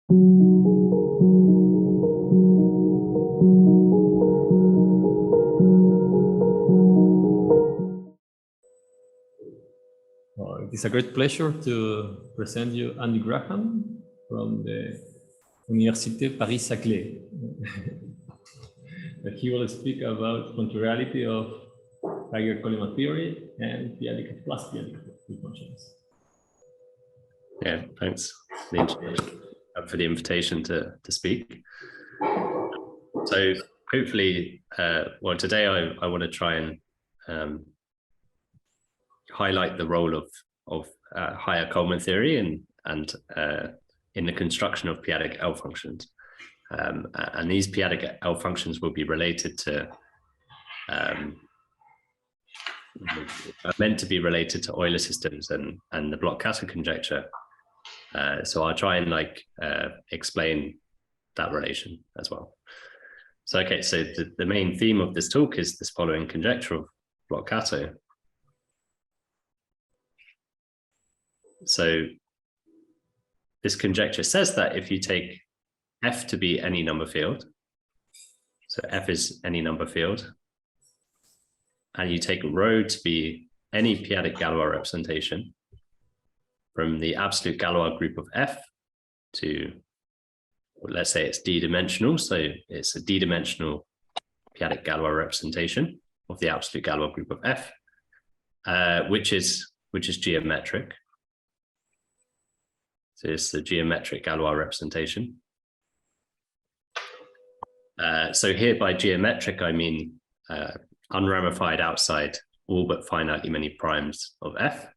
It is a great pleasure to present you Andy Graham from the Université Paris-Saclay. He will speak about Funtoriality of Coleman theory and p-ádic plus p-ádic functions. Yeah, thanks for the invitation to speak. So hopefully, well, today I want to try and highlight the role of higher Coleman theory and in the construction of p-ádic L functions. And these p-ádic L functions will be related to, meant to be related to Euler systems and the Bloch-Kato conjecture. So I'll try and explain that relation as well. So, okay, so the main theme of this talk is this following conjecture of Bloch-Kato. So this conjecture says that if you take F to be any number field, so F is any number field, and you take rho to be any p-ádic Galois representation from the absolute Galois group of F to, well, let's say it's d-dimensional, so it's a d-dimensional p-ádic Galois representation of the absolute Galois group of F, which is geometric. So it's the geometric Galois representation. So here by geometric, I mean unramified outside all but finitely many primes of F,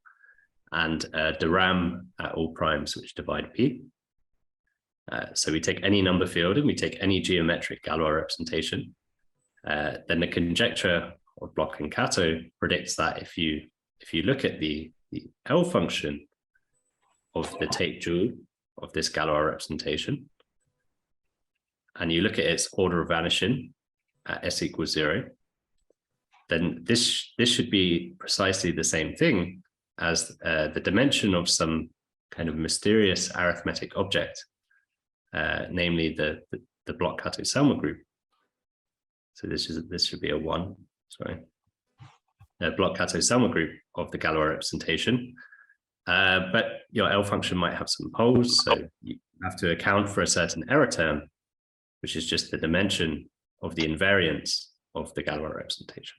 and de Rham at all primes which divide P. So we take any number field and we take any geometric Galois representation. Then the conjecture of Bloch and Kato predicts that if you look at the L function of the Tate dual of this Galois representation, and you look at its order of vanishing at s equals 0, then this should be precisely the same thing as the dimension of some kind of mysterious arithmetic object, namely the Bloch-Kato-Selmer group. So this should be a 1. Sorry, the Bloch-Kato-Selmer group of the Galois representation. But your L function might have some poles, so you have to account for a certain error term, which is just the dimension of the invariance of the Galois representation.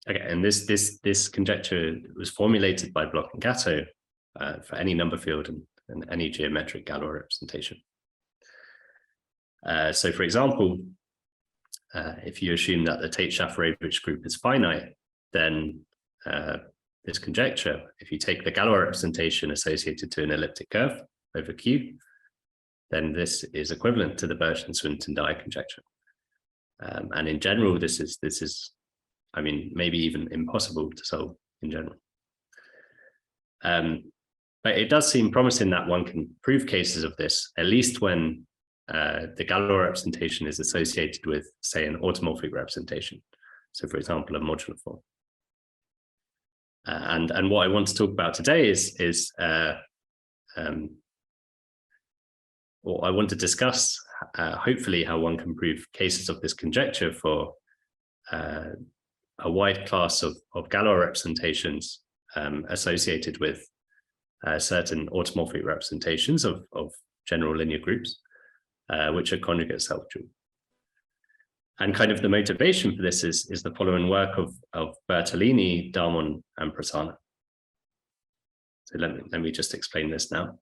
Okay, and this conjecture was formulated by Bloch and Kato for any number field and any geometric Galois representation. So, for example, if you assume that the Tate-Schaffer-Average group is finite, then this conjecture, if you take the Galois representation associated to an elliptic curve over Q, then this is equivalent to the Birch-Swinton-Dye conjecture. And in general, this is, I mean, maybe even impossible to solve in general. But it does seem promising that one can prove cases of this, at least when the Galois representation is associated with, say, an automorphic representation. So, for example, a modular form. And what I want to talk about today is or I want to discuss, hopefully, how one can prove cases of this conjecture for a wide class of Galois representations associated with certain automorphic representations of general linear groups, which are conjugate self-dual. And kind of the motivation for this is the following work of Bertolini, Darmon, and Prasanna. So let me just explain this now.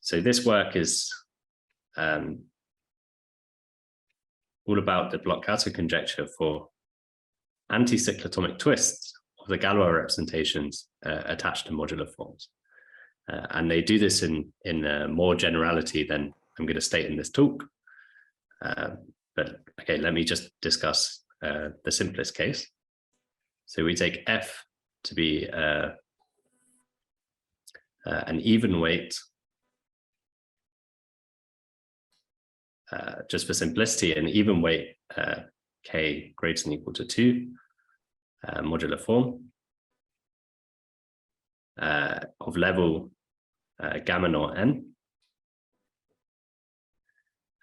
So this work is all about the Bloch-Kato conjecture for anti-cyclotomic twists of the Galois representations attached to modular forms. And they do this in more generality than I'm going to state in this talk. But okay, let me just discuss the simplest case. So we take F to be an even weight, just for simplicity, an even weight k greater than or equal to 2 modular form. of level gamma naught n.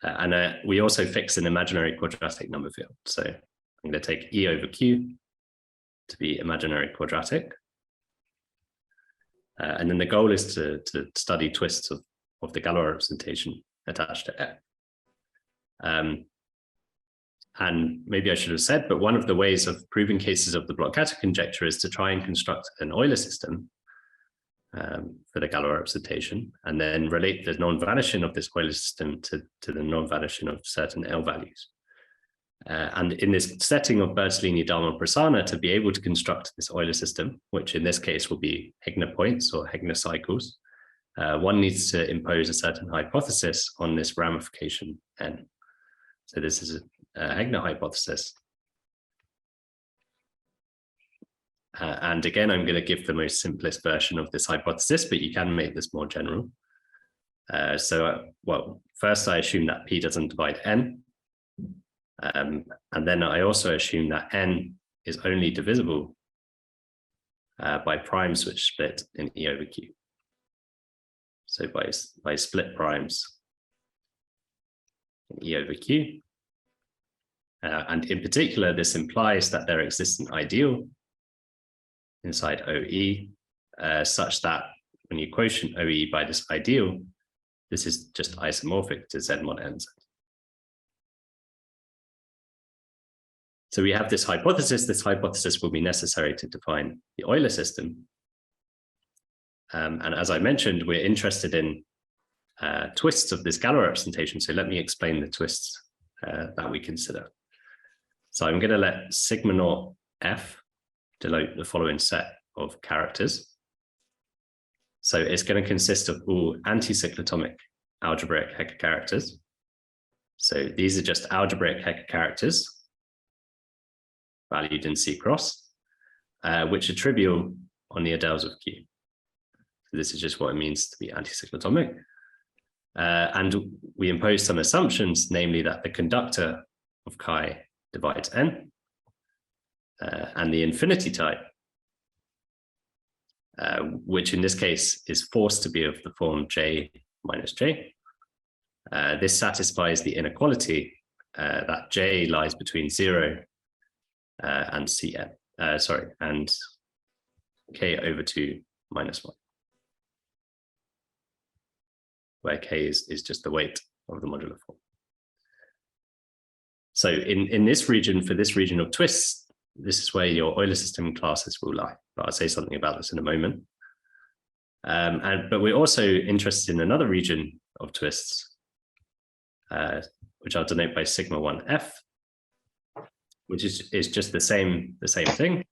And we also fix an imaginary quadratic number field. So I'm going to take E over Q to be imaginary quadratic. And then the goal is to study twists of the Galois representation attached to F. And maybe I should have said, but one of the ways of proving cases of the Bloch-Kato conjecture is to try and construct an Euler system for the Galois representation, and then relate the non-vanishing of this Euler system to the non-vanishing of certain L values. And in this setting of Bertolini-Dahlmann-Prasanna, to be able to construct this Euler system, which in this case will be Heegner points or Heegner cycles, one needs to impose a certain hypothesis on this ramification n. So this is a Heegner hypothesis. And again, I'm going to give the most simplest version of this hypothesis, but you can make this more general. Well, first I assume that P doesn't divide n. And then I also assume that n is only divisible by primes which split in E over Q. So by split primes in E over Q. And in particular, this implies that there exists an ideal inside OE such that when you quotient OE by this ideal, this is just isomorphic to Z mod nz. So we have this hypothesis. This hypothesis will be necessary to define the Euler system. And as I mentioned, we're interested in twists of this Galois representation. So let me explain the twists that we consider. So I'm going to let sigma naught F denote the following set of characters. So it's going to consist of all anti-cyclotomic algebraic Hecke characters. So these are just algebraic Hecke characters valued in C cross, which are trivial on the Adels of Q. So this is just what it means to be anti-cyclotomic. And we impose some assumptions, namely that the conductor of chi divides n, and the infinity type, which in this case is forced to be of the form J minus J. This satisfies the inequality that J lies between 0 and Cn, and K over 2 minus 1, where K is just the weight of the modular form. So in this region, for this region of twists, this is where your Euler system classes will lie. But I'll say something about this in a moment. But we're also interested in another region of twists, which I'll denote by sigma 1f, which is just the same thing.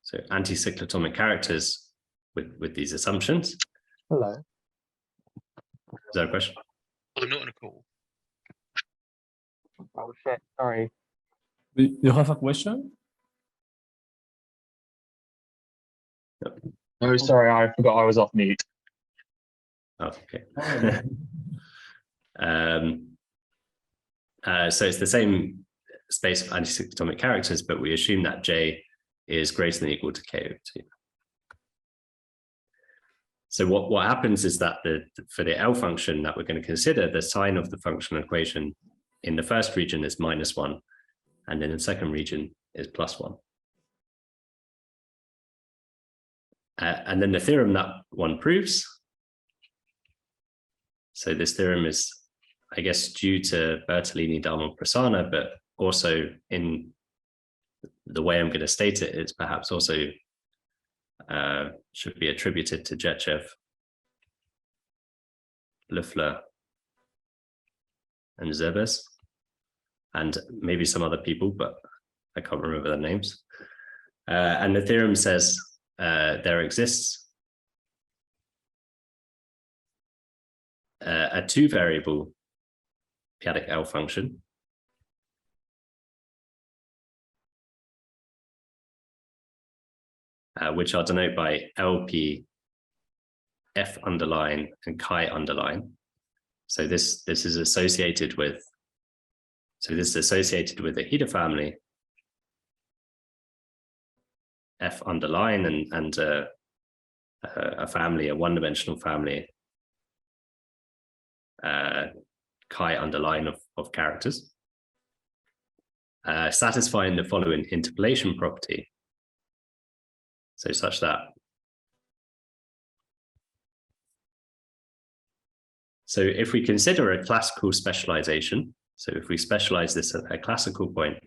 So anti-cyclotomic characters with these assumptions. Hello. Is that a question? I'm not on a call. Oh shit, sorry. Do you have a question? Oh, sorry, I forgot I was off mute. Oh, okay. So it's the same space of anti-cyclotomic characters, but we assume that J is greater than or equal to K over 2. So what happens is that for the L function that we're going to consider, the sign of the functional equation in the first region is -1, and in the second region is +1. And then the theorem that one proves. So this theorem is, I guess, due to Bertolini-Dahlmann-Prasanna, but also in the way I'm going to state it, it's perhaps also should be attributed to Jetchev, Loeffler, and Zebes, and maybe some other people, but I can't remember their names. And the theorem says there exists a two-variable p-adic L function which I'll denote by LP F underline and chi underline. So this is associated with, the Heda family, F underline and a family, a one-dimensional family, chi underline of characters, satisfying the following interpolation property. So such that, so if we consider a classical specialization, so if we specialize this at a classical point,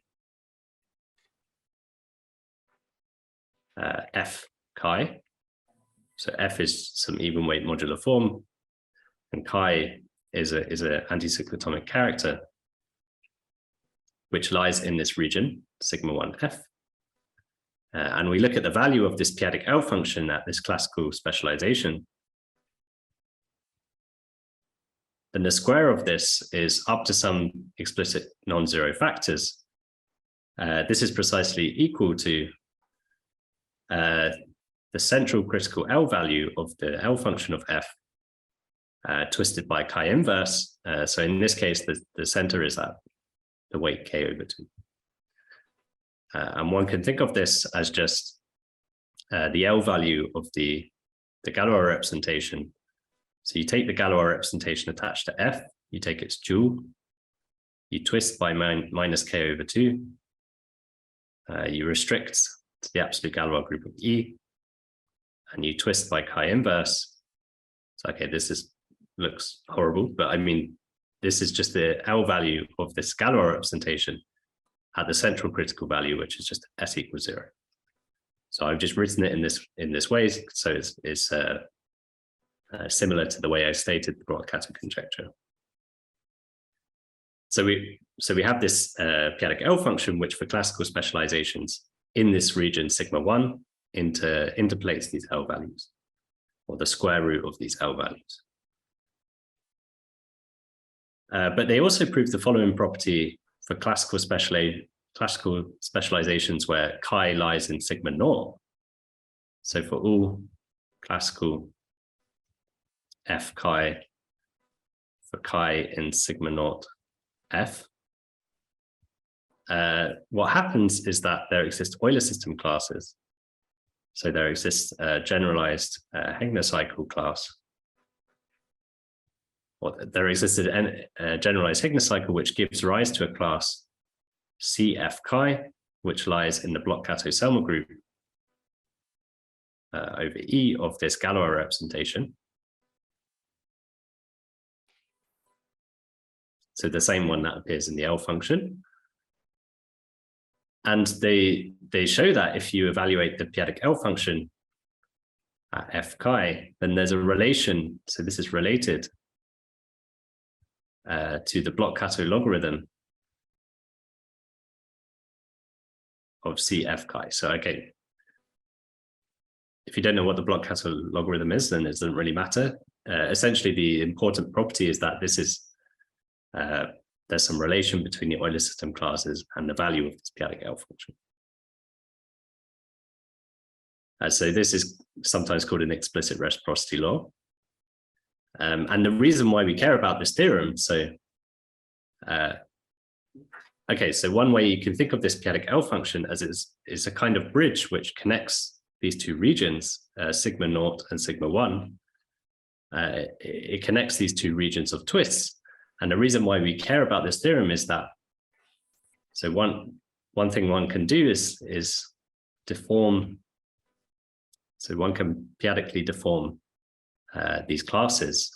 f chi, so f is some even weight modular form, and chi is a anticyclotomic character, which lies in this region, sigma 1 f. And we look at the value of this p-adic L function at this classical specialization, then the square of this is up to some explicit non-zero factors. This is precisely equal to the central critical L value of the L function of f, twisted by chi inverse. So in this case, the center is at the weight k over 2. And one can think of this as just the L value of the Galois representation. So you take the Galois representation attached to f, you take its dual, you twist by minus k over 2, you restrict to the absolute Galois group of E, and you twist by chi inverse. So okay, this looks horrible, but I mean, this is just the L value of this Galois representation at the central critical value, which is just s equals 0. So I've just written it in this way, so it's similar to the way I stated the Brod-Kato conjecture. So we have this p-adic L function, which for classical specializations in this region sigma 1 interpolates these L values, or the square root of these L values. But they also prove the following property for classical specializations where chi lies in sigma naught. So for all classical f chi, for chi in sigma naught f, what happens is that there exist Euler system classes. So there exists a generalized Heegner cycle class. Or there existed a generalized Heegner cycle which gives rise to a class Cf chi, which lies in the Bloch-Kato-Selmer group over E of this Galois representation. So the same one that appears in the L function. And they show that if you evaluate the p-adic L function at f chi, then there's a relation. So this is related to the Bloch-Kato logarithm of Cf chi. So okay, if you don't know what the Bloch-Kato logarithm is, then it doesn't really matter. Essentially, the important property is that this is there's some relation between the Euler system classes and the value of this p-adic L function. So this is sometimes called an explicit reciprocity law. And the reason why we care about this theorem, so okay, so one way you can think of this p-adic L function as is a kind of bridge which connects these two regions, sigma naught and sigma 1. It connects these two regions of twists. And the reason why we care about this theorem is that, so one thing one can do is deform, so one can p-adically deform these classes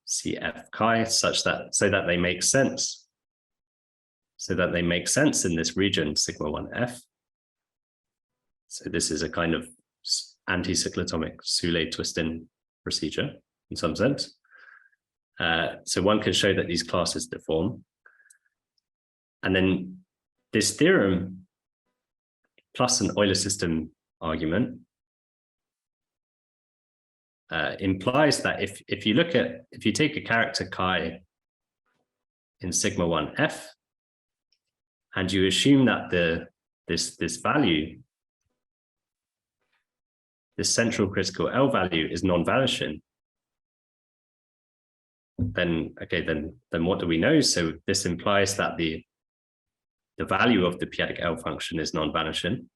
Cf chi such that so that they make sense in this region sigma 1 f. So this is a kind of anti-cyclotomic Soulé twisting procedure in some sense. So one can show that these classes deform. And then this theorem plus an Euler system argument implies that if you take a character chi in sigma 1 f and you assume that this value, this central critical L value is non-vanishing, then what do we know? So this implies that the value of the p-adic L function is non-vanishing.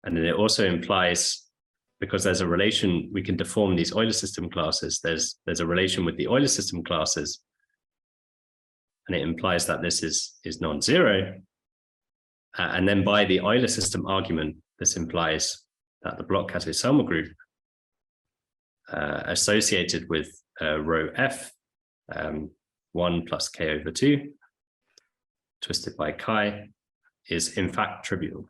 And then it also implies, because there's a relation, we can deform these Euler system classes. There's a relation with the Euler system classes, and it implies that this is non-zero. And then by the Euler system argument, this implies that the Bloch-Kato-Selmer group associated with row F, 1 plus k over 2, twisted by chi, is in fact trivial.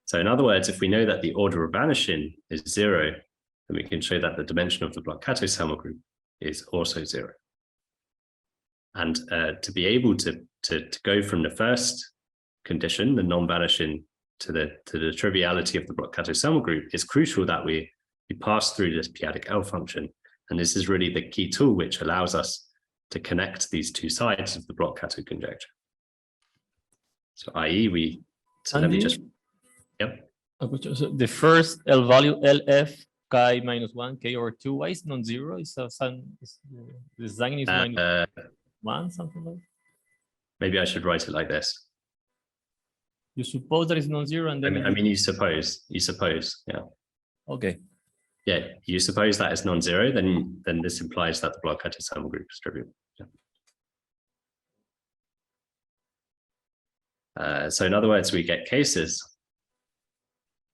So in other words, if we know that the order of vanishing is 0, then we can show that the dimension of the Bloch-Kato-Selmer group is also 0. And to be able to go from the first condition, the non-vanishing, to the triviality of the Bloch-Kato-Selmer group, it's crucial that we pass through this p-adic L function. And this is really the key tool which allows us to connect these two sides of the Bloch-Kato conjecture. So i.e. let me just, yep. So the first L value, LF, chi minus 1, k over 2, why is non-zero? Is the sign is minus 1, something like that? Maybe I should write it like this. You suppose that is non-zero, and then I mean, you suppose, yeah. Okay. Yeah, you suppose that is non-zero, then this implies that the Bloch-Kato-Selmer group is trivial. Yeah. So in other words, we get cases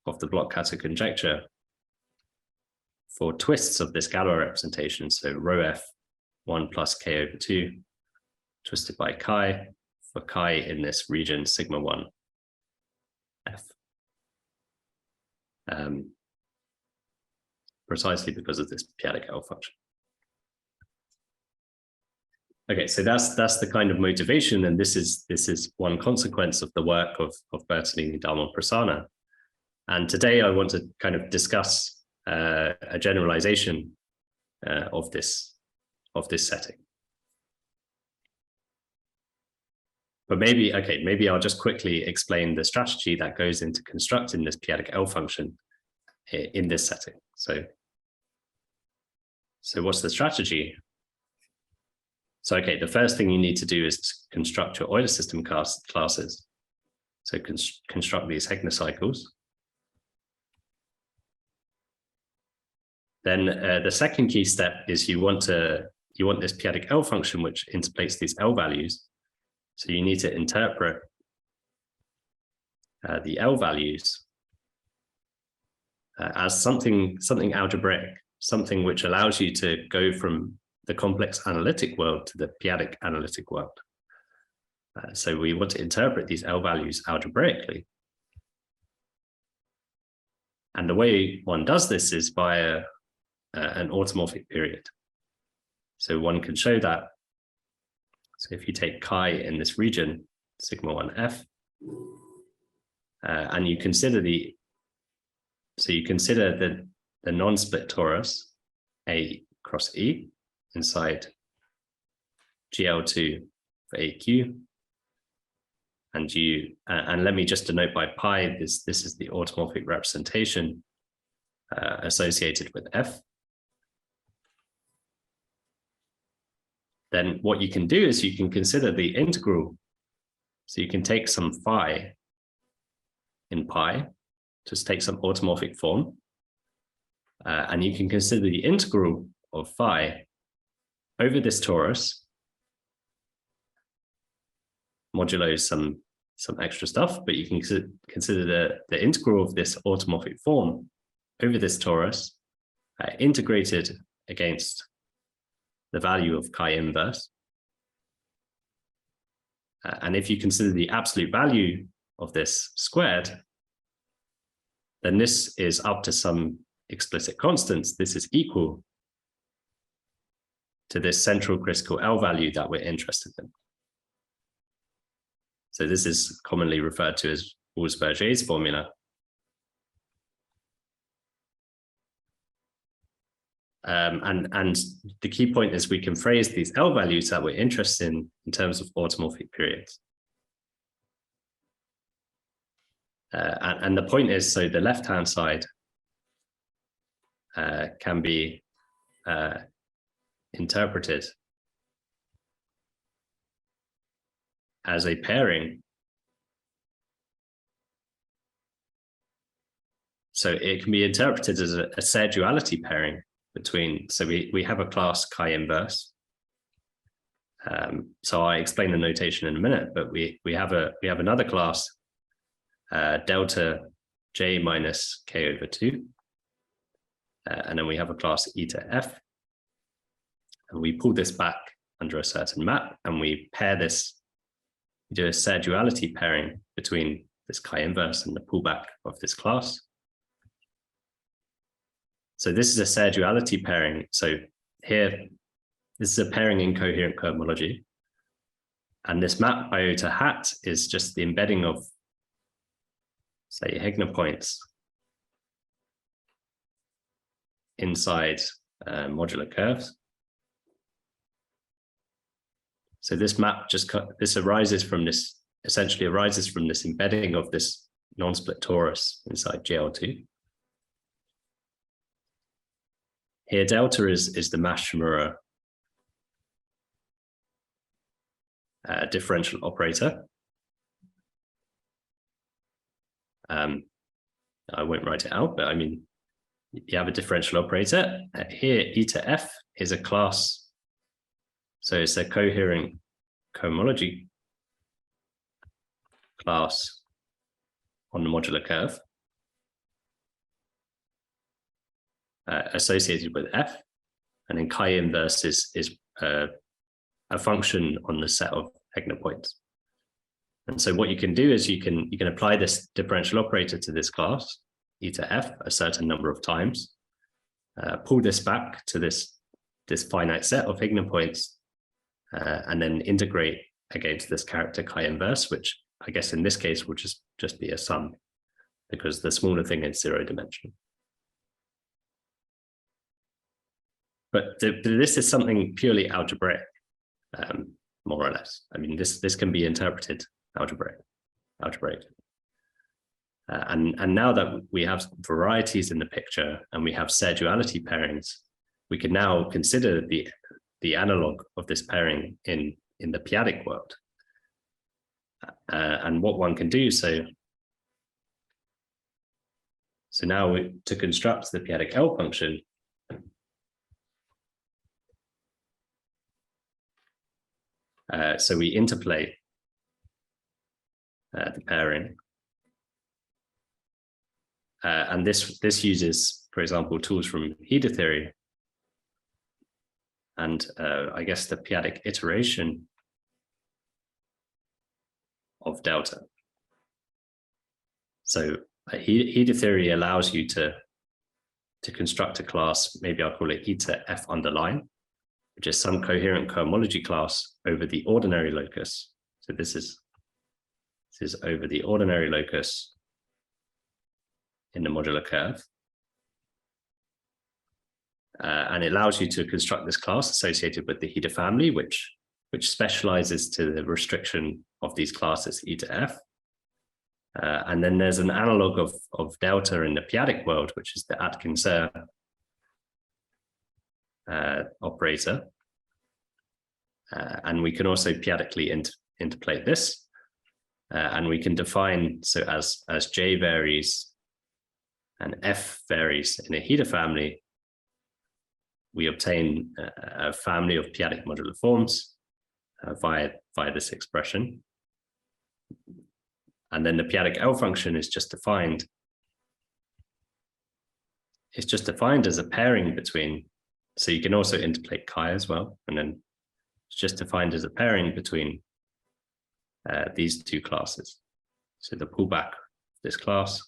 of the Bloch-Kato conjecture for twists of this Galois representation. So rho F 1 plus k over 2 twisted by chi, for chi in this region sigma 1 F. Precisely because of this p-adic L function. Okay, so that's the kind of motivation, and this is one consequence of the work of Bertolini, Dalmont, Prasanna. And today I want to kind of discuss a generalization of this setting. But maybe I'll just quickly explain the strategy that goes into constructing this p-adic L function in this setting. So what's the strategy? So, okay, the first thing you need to do is construct your Euler system classes. So construct these hegnocycles. Then the second key step is you want this p-adic L function which interpolates these L values. So you need to interpret the L values as something algebraic, something which allows you to go from the complex analytic world to the p-adic analytic world. So we want to interpret these L values algebraically. And the way one does this is by an automorphic period. So one can show that. So if you take chi in this region, sigma 1f, and you consider the non-split torus A cross E inside GL2 for AQ, and let me just denote by pi, this is the automorphic representation associated with F. Then what you can do is you can consider the integral. So you can take some phi in pi, just take some automorphic form, and you can consider the integral of phi over this torus, modulo some extra stuff, but you can consider the integral of this automorphic form over this torus integrated against the value of chi inverse. And if you consider the absolute value of this squared, then this is up to some explicit constants. This is equal to this central critical L value that we're interested in. So this is commonly referred to as Gauss-Berger's formula. And the key point is we can phrase these L values that we're interested in terms of automorphic periods. And the point is, so the left-hand side can be interpreted as a pairing So it can be interpreted as a Serre duality pairing between, so we have a class chi inverse. So I explain the notation in a minute, but we have another class, delta j minus k over 2. And then we have a class eta f. And we pull this back under a certain map, and we pair this, we do a Serre duality pairing between this chi inverse and the pullback of this class. So this is a Serre duality pairing. So here, this is a pairing in coherent cohomology. And this map iota hat is just the embedding of, say, Heegner points inside modular curves. So this map essentially arises from this embedding of this non-split torus inside GL2. Here, delta is the Mashimura differential operator. I won't write it out, but I mean, you have a differential operator. Here, eta f is a class. So it's a coherent cohomology class on the modular curve associated with f, and then chi inverse is a function on the set of Heegner points. And so what you can do is you can apply this differential operator to this class, eta f, a certain number of times, pull this back to this finite set of Heegner points, and then integrate against this character chi inverse, which I guess in this case will just be a sum, because the smaller thing is 0 dimensional. But this is something purely algebraic, more or less. I mean, this can be interpreted algebraic. And now that we have varieties in the picture and we have Serre duality pairings, we can now consider the analog of this pairing in the p-adic world. And what one can do, so now to construct the p-adic L function, so we interpolate the pairing. And this uses, for example, tools from Heda theory. And I guess the p-adic iteration of delta. So Heda theory allows you to construct a class, maybe I'll call it eta f underline, which is some coherent cohomology class over the ordinary locus. So this is over the ordinary locus in the modular curve. And it allows you to construct this class associated with the Heda family, which specializes to the restriction of these classes eta f. And then there's an analog of delta in the p-adic world, which is the Atkinson operator. And we can also p-adically interpolate this. And we can define, so as J varies and F varies in a Heda family, we obtain a family of p-adic modular forms via this expression. And then the p-adic L function is just defined. It's just defined as a pairing between, so you can also interpolate chi as well. And then it's just defined as a pairing between these two classes. So the pullback of this class,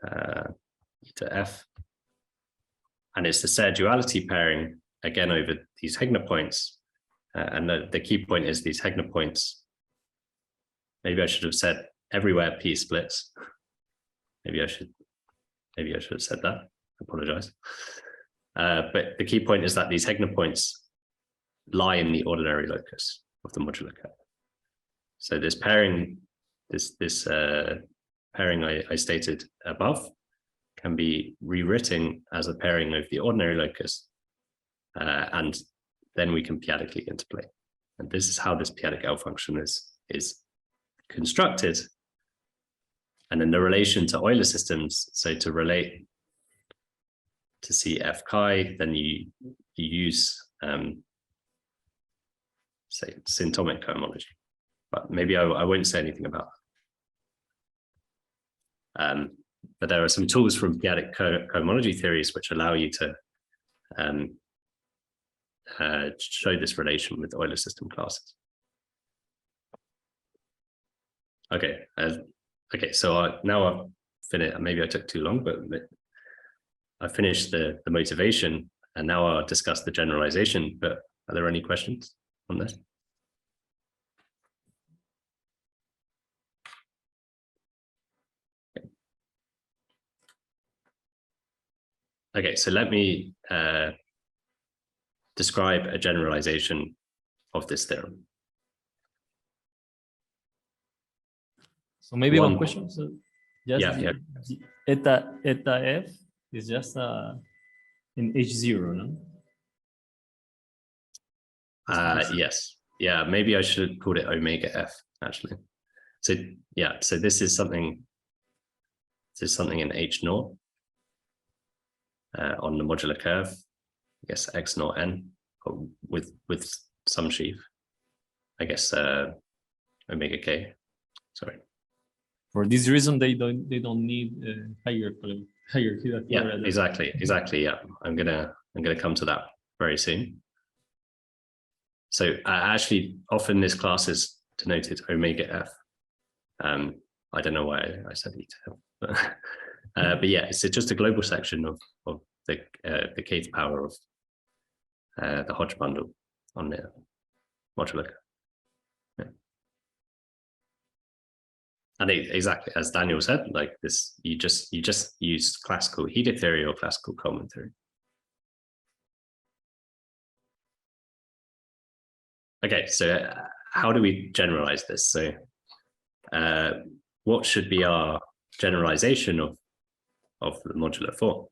eta f, and it's the Serre duality pairing again over these Heegner points. And the key point is these Heegner points. Maybe I should have said everywhere p splits. Maybe I should have said that. I apologize. But the key point is that these Heegner points lie in the ordinary locus of the modular curve. So this pairing, pairing I stated above, can be rewritten as a pairing of the ordinary locus, and then we can p-adically interpolate. And this is how this p-adic L function is constructed. And then the relation to Euler systems, so to relate to see f chi, then you use say symptomic cohomology, but maybe I won't say anything about that. But there are some tools from p-adic cohomology theories which allow you to show this relation with Euler system classes. Okay, okay. So now I've finished. Maybe I took too long, but I finished the motivation, and now I'll discuss the generalization. But are there any questions on this? Okay, so let me describe a generalization of this theorem. So maybe one question. So just yeah. Eta f is just in H0, no? Yes. Yeah, maybe I should have called it omega f actually. So yeah, so this is something in H0 on the modular curve, I guess x naught n with some sheaf, I guess omega k. Sorry. For this reason, they don't need hierarchy. Yeah, exactly. Yeah, I'm gonna come to that very soon. So actually, often this class is denoted omega f. I don't know why I said eta, but yeah, it's just a global section of the kth power of the Hodge bundle on the modular. Yeah. And exactly as Daniel said, like this, you just use classical Heda theory or classical Coleman theory. Okay, so how do we generalize this? So what should be our generalization of the modular form?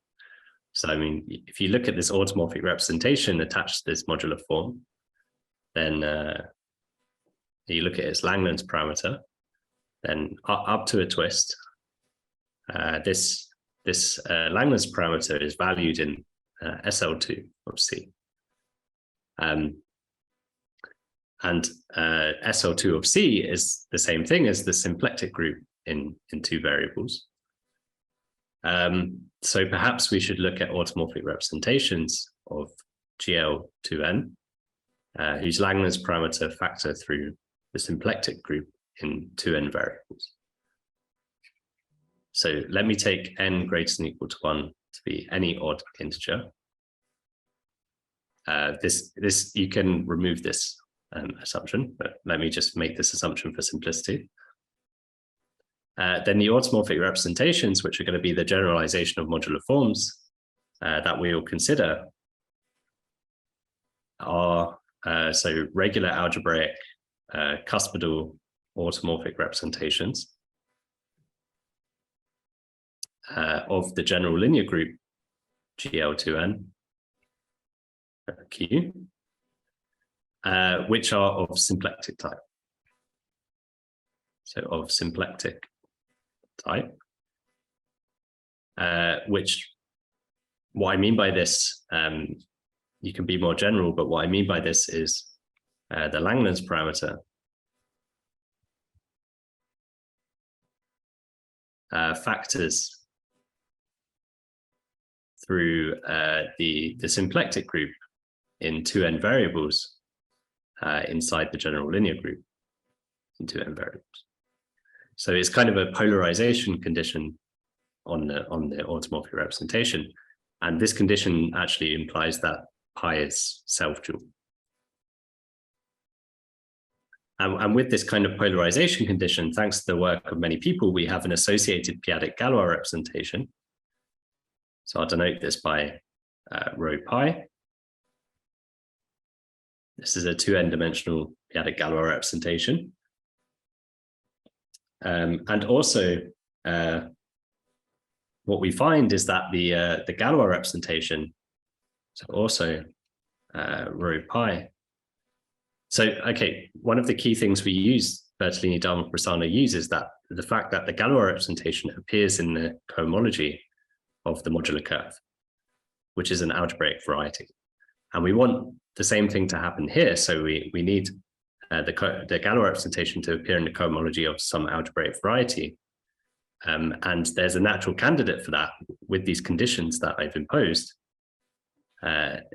So I mean, if you look at this automorphic representation attached to this modular form, then you look at its Langlands parameter, then up to a twist, this Langlands parameter is valued in SL2 of C. And SL2 of C is the same thing as the symplectic group in two variables. So perhaps we should look at automorphic representations of GL2n, whose Langlands parameter factor through the symplectic group in 2n variables. So let me take n greater than or equal to 1 to be any odd integer. This you can remove this assumption, but let me just make this assumption for simplicity. Then the automorphic representations, which are going to be the generalization of modular forms that we will consider, are so regular algebraic cuspidal automorphic representations of the general linear group GL2n Q, which are of symplectic type. So of symplectic type, which what I mean by this, you can be more general, but what I mean by this is the Langlands parameter factors through the symplectic group in 2n variables inside the general linear group in 2n variables. So it's kind of a polarization condition on the automorphic representation, and this condition actually implies that pi is self-dual. And with this kind of polarization condition, thanks to the work of many people, we have an associated p-adic Galois representation. So I'll denote this by rho pi. This is a 2n dimensional p-adic Galois representation. And also, what we find is that the Galois representation, so also rho pi. So, okay, one of the key things we use Bertolini-Dalma-Persano uses that the fact that the Galois representation appears in the cohomology of the modular curve, which is an algebraic variety. And we want the same thing to happen here. So we need the Galois representation to appear in the cohomology of some algebraic variety. And there's a natural candidate for that with these conditions that I've imposed,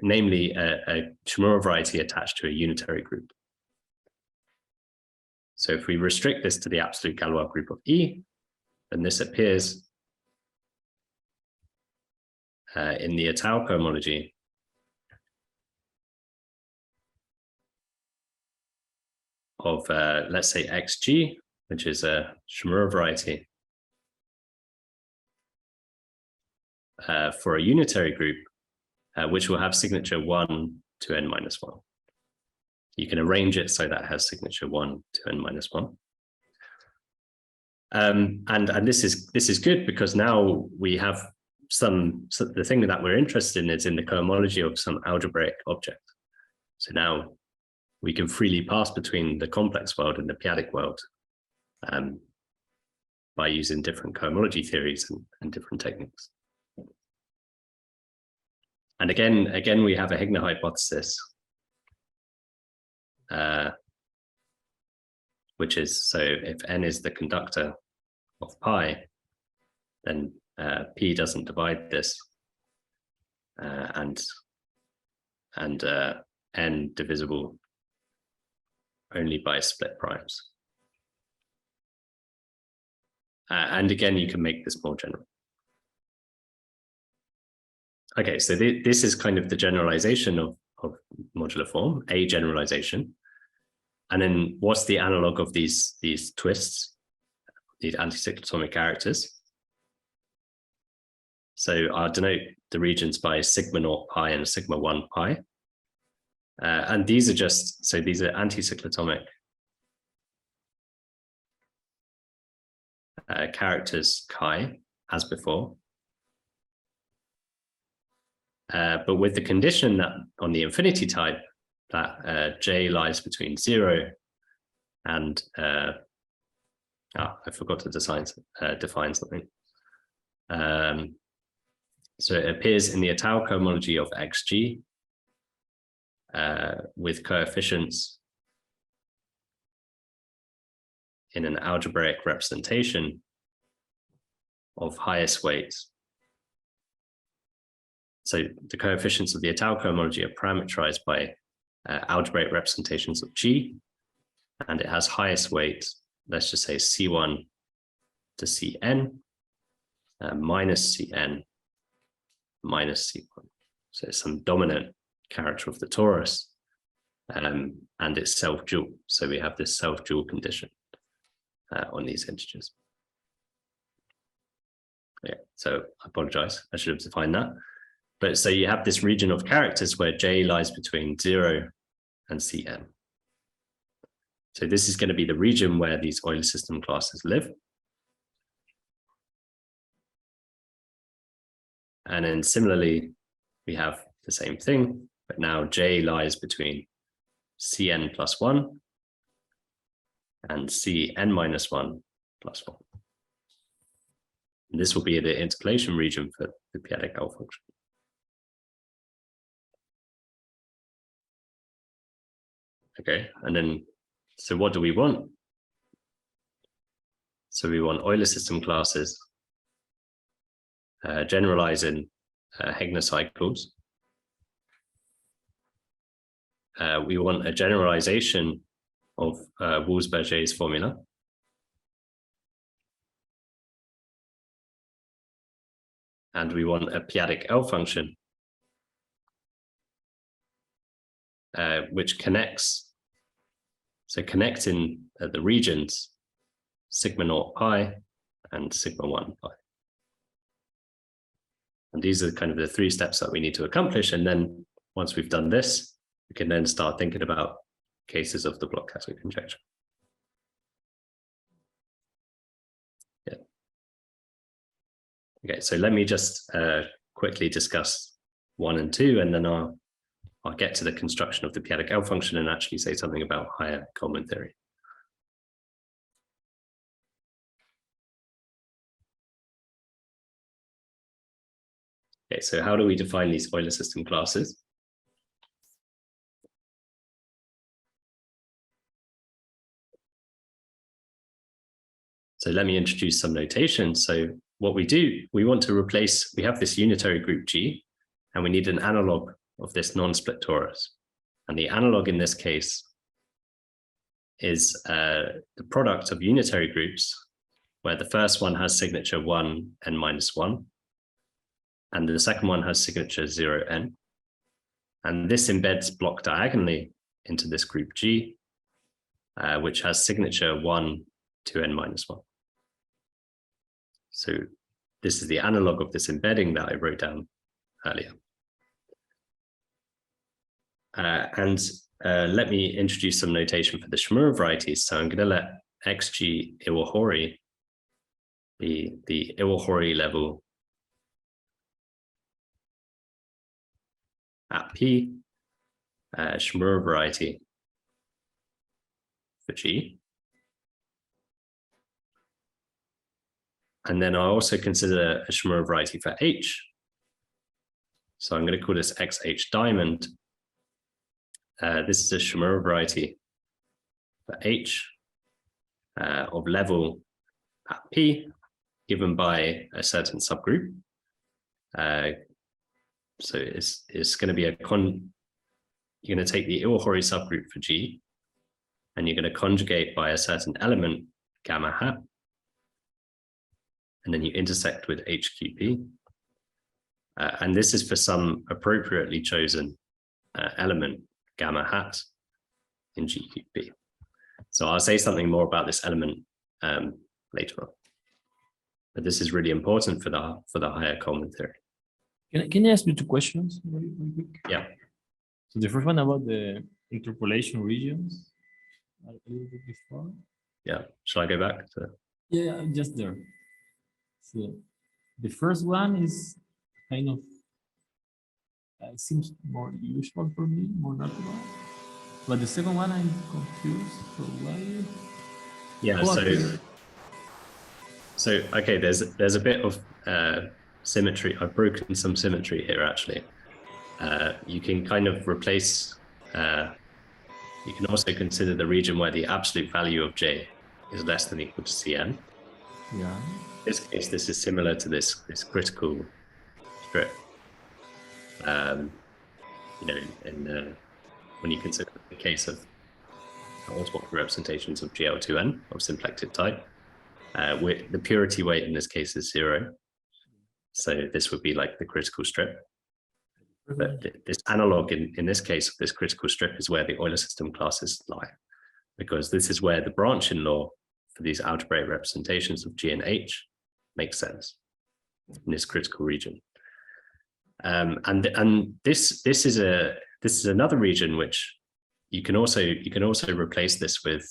namely a Shimura variety attached to a unitary group. So if we restrict this to the absolute Galois group of E, then this appears in the Étau cohomology of, let's say, XG, which is a Shimura variety for a unitary group, which will have signature 1 to n minus 1. You can arrange it so that has signature 1 to n minus 1. And this is good because now we have the thing that we're interested in is in the cohomology of some algebraic object. So now we can freely pass between the complex world and the p-adic world by using different cohomology theories and different techniques. And again, we have a Heegner hypothesis, which is, so if n is the conductor of pi, then p doesn't divide this, and n divisible only by split primes. And again, you can make this more general. Okay, so this is kind of the generalization of modular form, a generalization. And then what's the analog of these twists, these anticyclotomic characters? So I'll denote the regions by sigma naught pi and sigma 1 pi. And these are just, so these are anticyclotomic characters chi, as before. But with the condition that on the infinity type, that J lies between 0 and, I forgot to define something. So it appears in the Étau cohomology of XG with coefficients in an algebraic representation of highest weights. So the coefficients of the Étau cohomology are parameterized by algebraic representations of G, and it has highest weight, let's just say C1 to Cn minus Cn minus C1. So it's some dominant character of the torus, and it's self-dual. So we have this self-dual condition on these integers. Yeah, so I apologize, I should have defined that. But so you have this region of characters where J lies between 0 and Cn. So this is going to be the region where these Euler system classes live. And then similarly, we have the same thing, but now J lies between Cn plus 1 and Cn minus 1 plus 1. And this will be the interpolation region for the p-adic L function. Okay, and then, so what do we want? So we want Euler system classes generalizing Heegner cycles. We want a generalization of Wurtz-Berger's formula. And we want a p-adic L function which connects, so connecting the regions sigma naught pi and sigma 1 pi. And these are kind of the 3 steps that we need to accomplish. And then once we've done this, we can then start thinking about cases of the block-Casimir conjecture. Yeah. Okay, so let me just quickly discuss 1 and 2, and then I'll get to the construction of the p-adic L function and actually say something about higher Coleman theory. Okay, so how do we define these Euler system classes? So let me introduce some notation. So what we do, we want to replace, we have this unitary group G, and we need an analog of this non-split torus. And the analog in this case is the product of unitary groups, where the first one has signature 1 n minus 1, and the second one has signature 0 n. And this embeds block diagonally into this group G, which has signature 1 to n minus 1. So this is the analog of this embedding that I wrote down earlier. Let me introduce some notation for the Shimura varieties. So I'm going to let xg Iwahori be the Iwahori level at P, Shimura variety for G. And then I'll also consider a Shimura variety for H. So I'm going to call this XH diamond. This is a Shimura variety for H of level at P, given by a certain subgroup. So it's going to be you're going to take the Iwahori subgroup for G, and you're going to conjugate by a certain element, gamma hat, and then you intersect with HQP. And this is for some appropriately chosen element, gamma hat, in GQP. So I'll say something more about this element later on. But this is really important for the higher Coleman theory. Can I ask you two questions very quick? Yeah. So the first one about the interpolation regions, a little bit before. Yeah. Shall I go back to? Yeah, just there. So the first one is kind of seems more usual for me, more natural. But the second one I'm confused. So why? Yeah. So okay, there's a bit of symmetry. I've broken some symmetry here actually. You can kind of replace. You can also consider the region where the absolute value of J is less than or equal to Cn. Yeah. In this case, this is similar to this critical strip. You know, when you consider the case of automorphic representations of GL2n of symplectic type, the purity weight in this case is 0. So this would be like the critical strip. But this analog in this case of this critical strip is where the Euler system classes lie, because this is where the branching law for these algebraic representations of G and H makes sense in this critical region. And this is another region which you can also replace this with.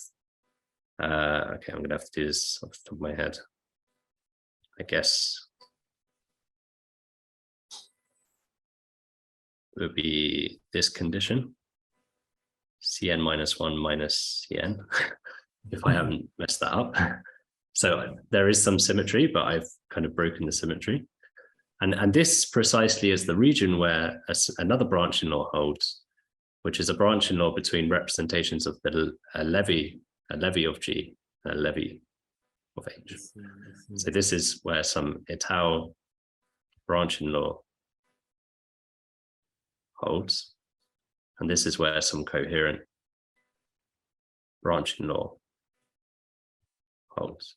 Okay, I'm gonna have to do this off the top of my head. I guess it would be this condition, Cn minus 1 minus Cn, if I haven't messed that up. So there is some symmetry, but I've kind of broken the symmetry. And this precisely is the region where another branching law holds, which is a branching law between representations of a levy of G and a levy of H. So this is where some Ital branching law holds, and this is where some coherent branching law holds.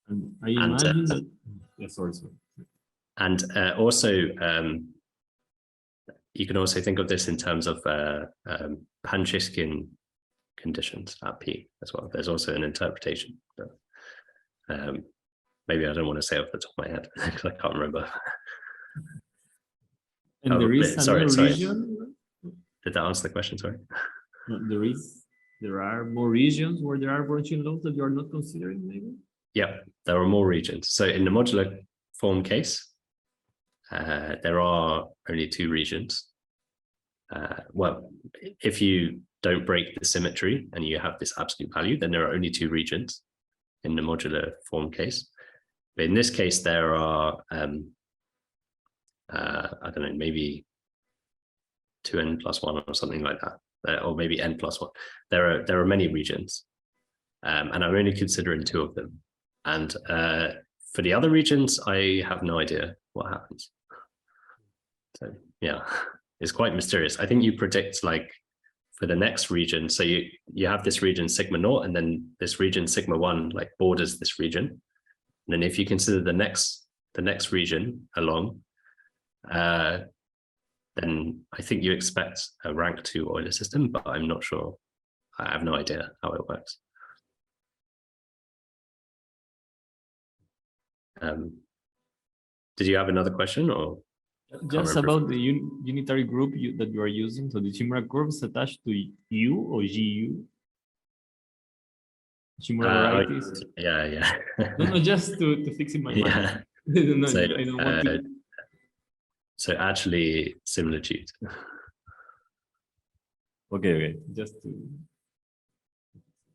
And I imagine that. Yeah, sorry. And also, you can also think of this in terms of Panshiskian conditions at P as well. There's also an interpretation. But, maybe I don't want to say off the top of my head because I can't remember. And there is another region. Did that answer the question? Sorry. No, there are more regions where there are branching laws that you are not considering, maybe. Yeah, there are more regions. So in the modular form case, there are only 2 regions. Well, if you don't break the symmetry and you have this absolute value, then there are only 2 regions in the modular form case. But in this case, there are I don't know, maybe 2n plus 1 or something like that, or maybe n plus 1. There are many regions, and I'm only considering 2 of them. And for the other regions, I have no idea what happens. So yeah, it's quite mysterious. I think you predict like for the next region. So you have this region sigma naught, and then this region sigma 1 like borders this region. And then if you consider the next region along, then I think you expect a rank 2 Euler system, but I'm not sure. I have no idea how it works. Did you have another question, or? Just about the unitary group that you are using, so the Shimura curve is attached to U or GU? Shimura varieties? Yeah. No, just to fix in my mind. No, So, I don't want to. So actually similitude. Okay, just to.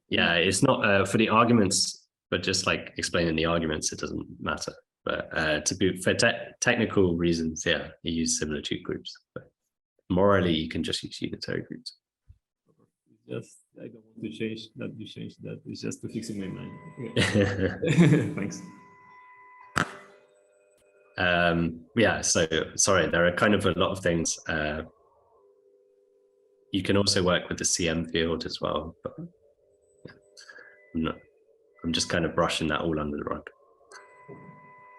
Yeah, it's not for the arguments, but just like explaining the arguments, it doesn't matter. But for technical reasons, yeah, you use similitude groups. But morally, you can just use unitary groups. Just, I don't want to change that. You change that. It's just to fix in my mind. Okay. Thanks. Yeah, so sorry, there are kind of a lot of things. You can also work with the CM field as well, but yeah, I'm just kind of brushing that all under the rug.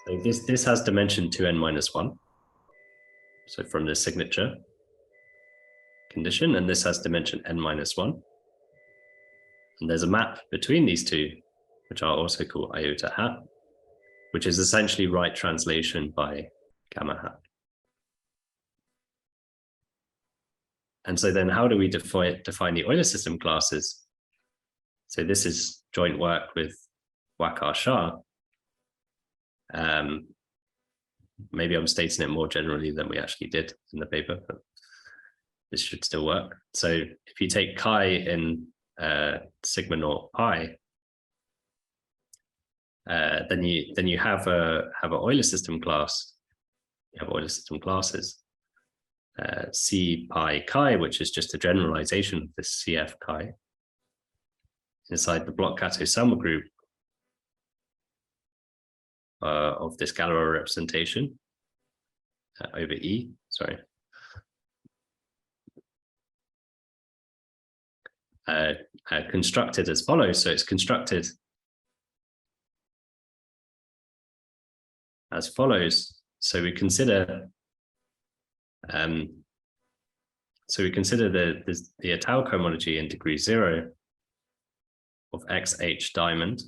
So this has dimension 2n minus 1. So from the signature condition, and this has dimension n minus 1. And there's a map between these two, which I'll also call iota hat, which is essentially right translation by gamma hat. And so then how do we define the Euler system classes? So this is joint work with Wakar Shah. Maybe I'm stating it more generally than we actually did in the paper, but this should still work. So if you take chi in sigma naught pi, then you have a Euler system class. You have Euler system classes. C pi chi, which is just a generalization of this CF chi inside the Bloch-Kato-Selmer group of this Galois representation over E. Sorry. Constructed as follows. So it's constructed as follows. So we consider the Étale cohomology in degree 0 of XH diamond.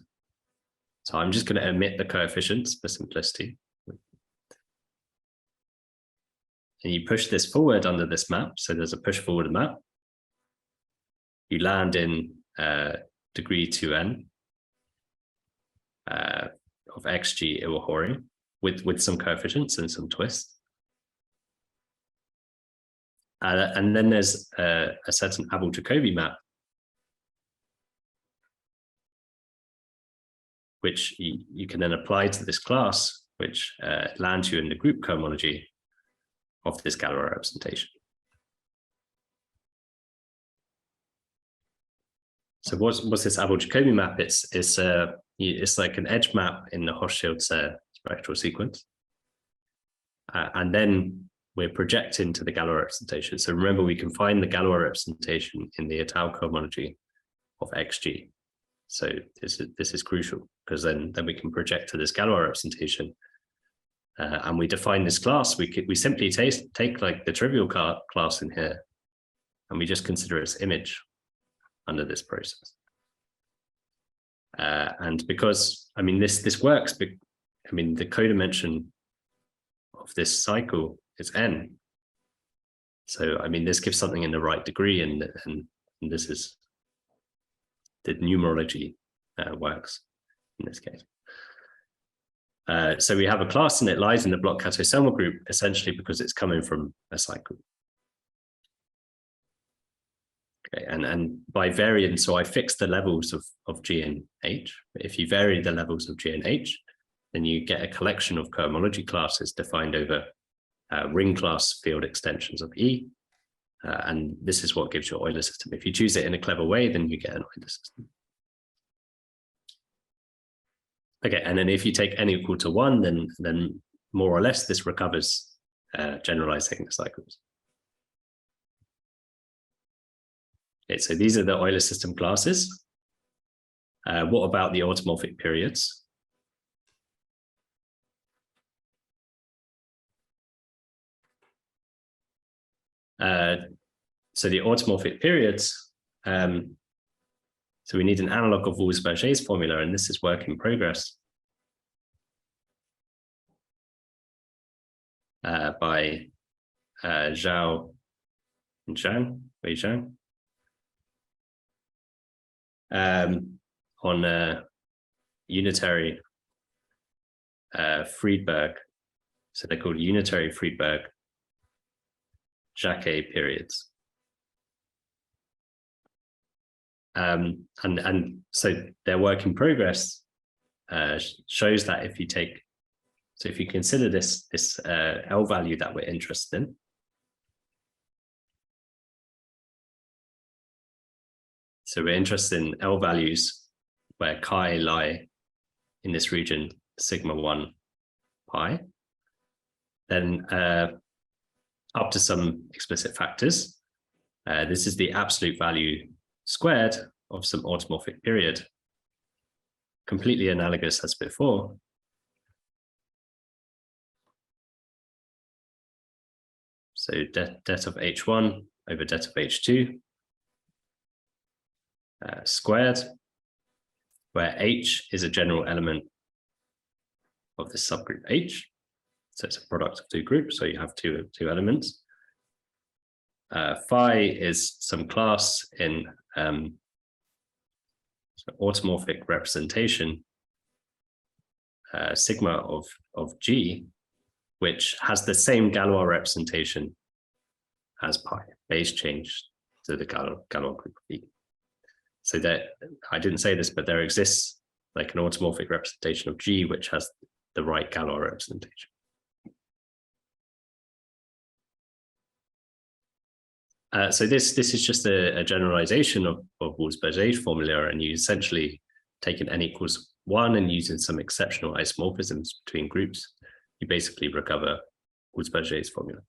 So I'm just going to omit the coefficients for simplicity. And you push this forward under this map. So there's a push forward map. You land in degree 2n of XG Iwahori with some coefficients and some twists. And then there's a certain Abel-Jacobi map, which you can then apply to this class, which lands you in the group cohomology of this Galois representation. So what's this Abel-Jacobi map? It's like an edge map in the Hochschild spectral sequence. And then we're projecting to the Galois representation. So remember, we can find the Galois representation in the Étale cohomology of XG. So this is crucial, because then we can project to this Galois representation, and we define this class. We simply take like the trivial class in here, and we just consider its image under this process. And because this works, the codimension of this cycle is n. So this gives something in the right degree, and this is the numerology works in this case. So we have a class, and it lies in the Bloch-Kato-Selmer group, essentially because it's coming from a cycle. Okay, and by variance, so I fix the levels of G and H. If you vary the levels of G and H, then you get a collection of cohomology classes defined over ring class field extensions of E. And this is what gives your Euler system. If you choose it in a clever way, then you get an Euler system. Okay, and then if you take n equal to 1, then more or less this recovers generalizing cycles. Okay, so these are the Euler system classes. What about the automorphic periods? So the automorphic periods, so we need an analog of Wolff-Berger's formula, and this is work in progress by Zhao and Zhang, Wei Zhang, on unitary Friedberg. So they're called unitary Friedberg-Jacquet periods. And so their work in progress shows that if you take, so if you consider this L value that we're interested in, so we're interested in L values where chi lie in this region sigma 1 pi, then up to some explicit factors, this is the absolute value squared of some automorphic period, completely analogous as before. So det of H1 over det of H2 squared, where H is a general element of the subgroup H. So it's a product of two groups, so you have two elements. Phi is some class in automorphic representation, sigma of G, which has the same Galois representation as pi, base change to the Galois group of E. So that, I didn't say this, but there exists like an automorphic representation of G, which has the right Galois representation. So this is just a generalization of Wolff-Berger's formula, and you essentially take an n equals 1 and using some exceptional isomorphisms between groups, you basically recover Wolff-Berger's formula.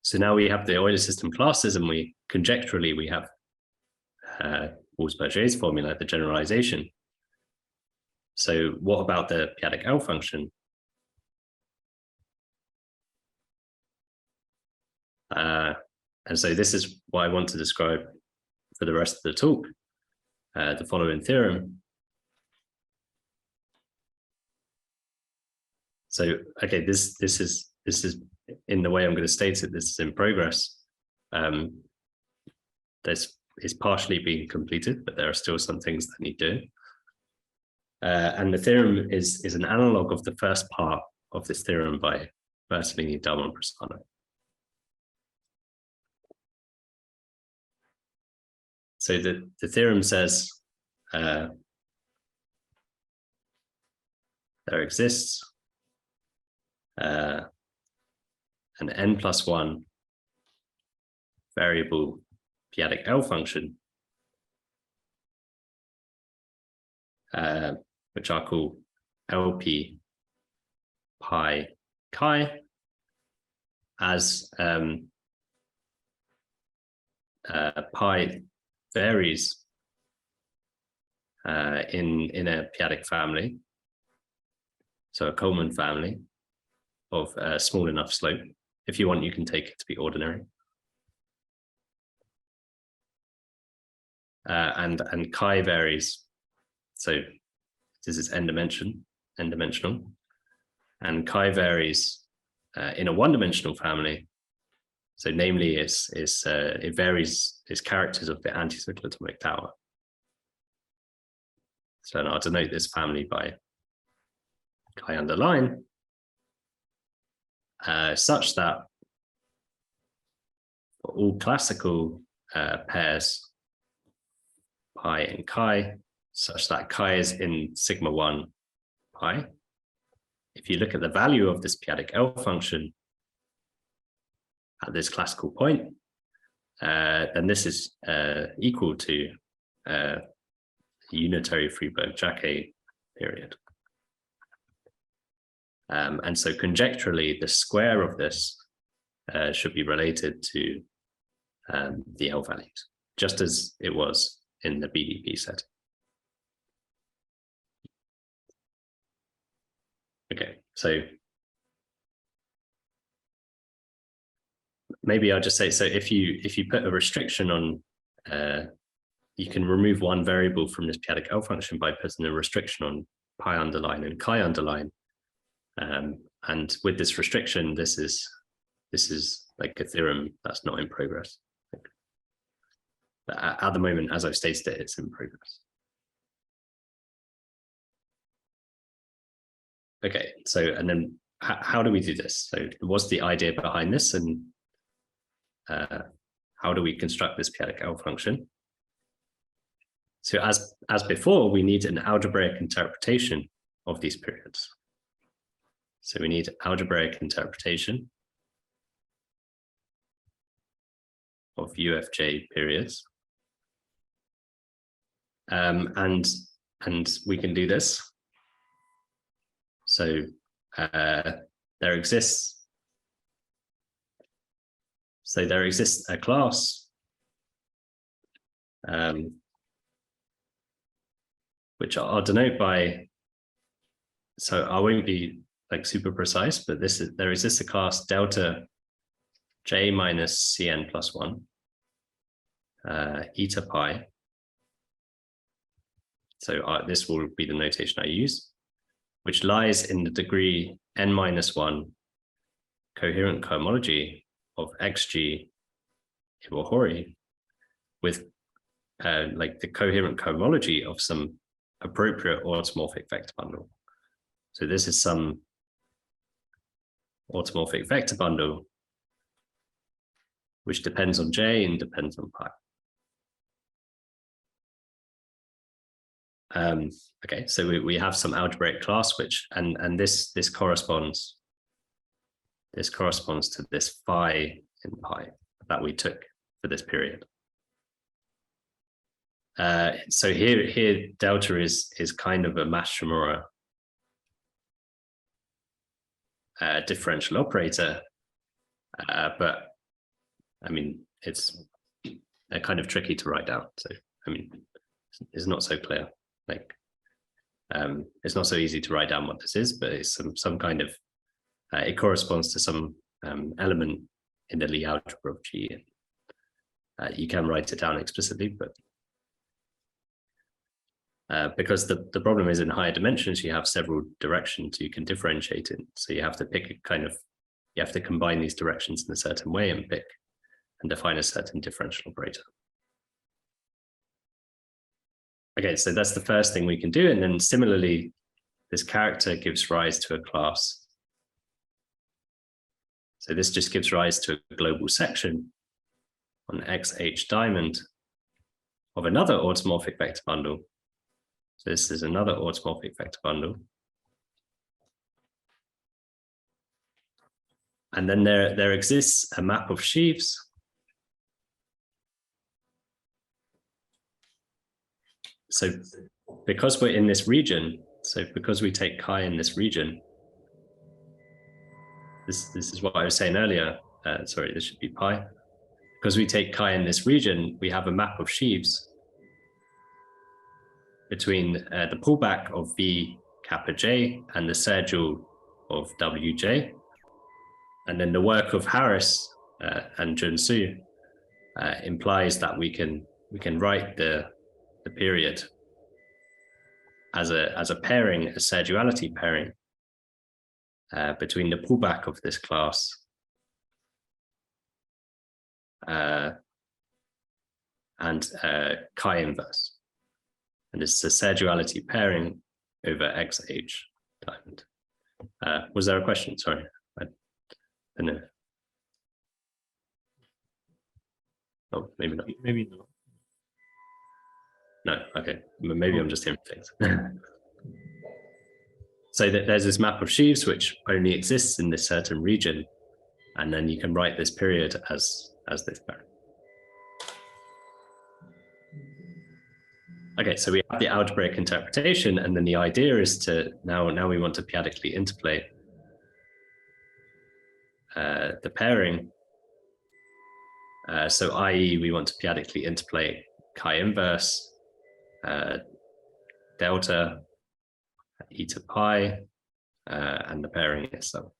So now we have the Euler system classes, and we conjecturally we have Wolff-Berger's formula, the generalization. So what about the p-adic L function? And so this is what I want to describe for the rest of the talk, the following theorem. So, okay, this is in the way I'm going to state it, this is in progress. This is partially being completed, but there are still some things that need doing. And the theorem is an analog of the first part of this theorem by Bertolini, Dalman, Bressano. So the theorem says there exists an n+1 variable p-adic L function, which I'll call LP pi chi, as pi varies in a p-adic family, so a Coleman family of a small enough slope. If you want, you can take it to be ordinary. And chi varies, so this is n-dimensional, and chi varies in a one-dimensional family. So namely, it varies its characters of the anticyclotomic tower. So I'll denote this family by chi underline, such that for all classical pairs pi and chi, such that chi is in sigma 1 pi, if you look at the value of this p-adic L function at this classical point, then this is equal to unitary Friedberg-Jacquet period. And so conjecturally, the square of this should be related to the L values, just as it was in the BDP setting. Okay, so maybe I'll just say, so if you put a restriction on, you can remove one variable from this p-adic L function by putting a restriction on pi underline and chi underline. And with this restriction, this is like a theorem that's not in progress. But at the moment, as I've stated it, it's in progress. Okay, so and then how do we do this? So what's the idea behind this, and how do we construct this p-adic L function? So as before, we need an algebraic interpretation of these periods. So we need algebraic interpretation of UFJ periods. And we can do this. So there exists a class which I'll denote by, so I won't be like super precise, but there exists a class delta j minus cn plus 1 eta pi. So this will be the notation I use, which lies in the degree n minus 1 coherent cohomology of xg Iwahori with like the coherent cohomology of some appropriate automorphic vector bundle. So this is some automorphic vector bundle which depends on j and depends on pi. Okay, so we have some algebraic class which and this corresponds to this phi in pi that we took for this period. So here delta is kind of a Mashimura differential operator, but I mean it's kind of tricky to write down. So I mean it's not so clear. Like it's not so easy to write down what this is, but it's some kind of it corresponds to some element in the Lie algebra of G. You can write it down explicitly, but because the problem is in higher dimensions, you have several directions you can differentiate in. So you have to pick a kind of, you have to combine these directions in a certain way and pick and define a certain differential operator. Okay, so that's the first thing we can do. And then similarly, this character gives rise to a class. So this just gives rise to a global section on XH diamond of another automorphic vector bundle. So this is another automorphic vector bundle. And then there exists a map of sheaves. So because we're in this region, so because we take chi in this region, this is what I was saying earlier. Sorry, this should be pi. Because we take chi in this region, we have a map of sheaves between the pullback of V kappa J and the Sergel of WJ. And then the work of Harris and Junsu implies that we can write the period as a pairing, a Serguality pairing between the pullback of this class and chi inverse. And it's a Serguality pairing over XH diamond. Was there a question? Sorry, I don't know. Oh, maybe not. Maybe no. No, okay. Maybe I'm just hearing things. so that there's this map of sheaves which only exists in this certain region, and then you can write this period as this pairing. Okay, so we have the algebraic interpretation, and then the idea is to now we want to p-adically interplay the pairing. So i.e. we want to p-adically interplay chi inverse delta e to pi and the pairing itself.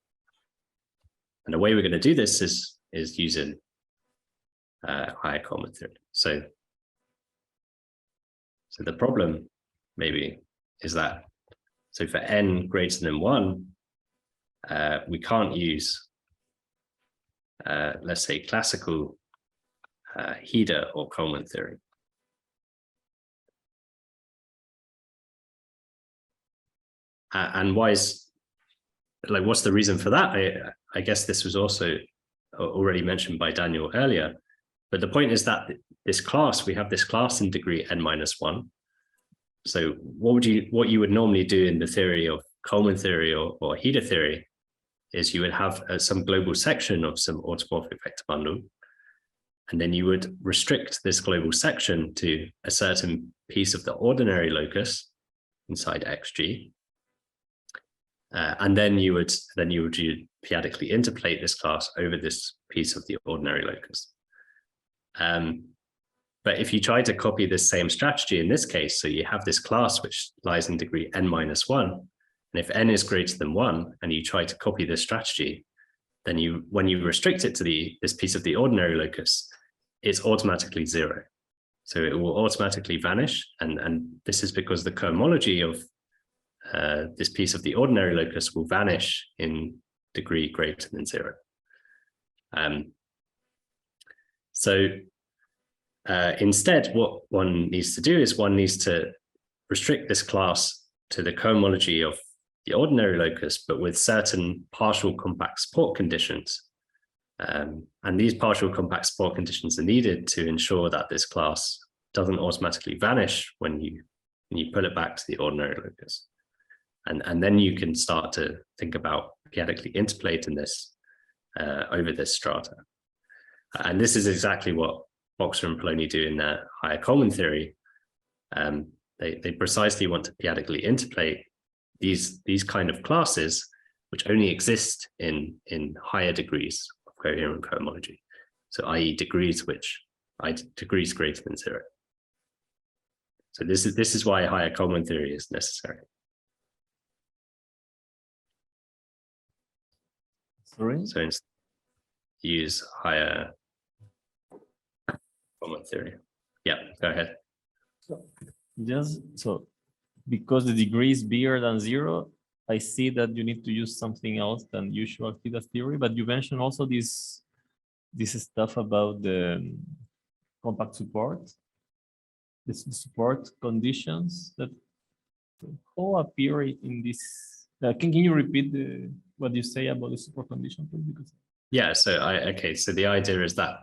And the way we're going to do this is using higher Coleman theory. So the problem maybe is that, so for n greater than 1, we can't use, let's say, classical Hida or Coleman theory. And why is, like, what's the reason for that? I guess this was also already mentioned by Daniel earlier, but the point is that this class, we have this class in degree n-1. So what you would normally do in the theory of Coleman theory or Hida theory is you would have some global section of some automorphic vector bundle, and then you would restrict this global section to a certain piece of the ordinary locus inside xg. And then you would p-adically interpolate this class over this piece of the ordinary locus. But if you try to copy this same strategy in this case, so you have this class which lies in degree n-1, and if n is greater than 1, and you try to copy this strategy, then when you restrict it to this piece of the ordinary locus, it's automatically 0. So it will automatically vanish, and this is because the cohomology of this piece of the ordinary locus will vanish in degree greater than 0. Instead, what one needs to do is one needs to restrict this class to the cohomology of the ordinary locus, but with certain partial compact support conditions. And these partial compact support conditions are needed to ensure that this class doesn't automatically vanish when you pull it back to the ordinary locus. And then you can start to think about p-adically interpolating this over this strata. And this is exactly what Boxer and Poloni do in their higher Coleman theory. They precisely want to p-adically interpolate these kind of classes which only exist in higher degrees of coherent cohomology. So i.e. degrees greater than 0. So this is why higher Coleman theory is necessary. Sorry? So use higher Coleman theory. Yeah, go ahead. So because the degree is bigger than 0, I see that you need to use something else than usual Hida theory, but you mentioned also this stuff about the compact support, the support conditions that all appear in this. Can you repeat what you say about the support condition, please? Because yeah, so so the idea is that,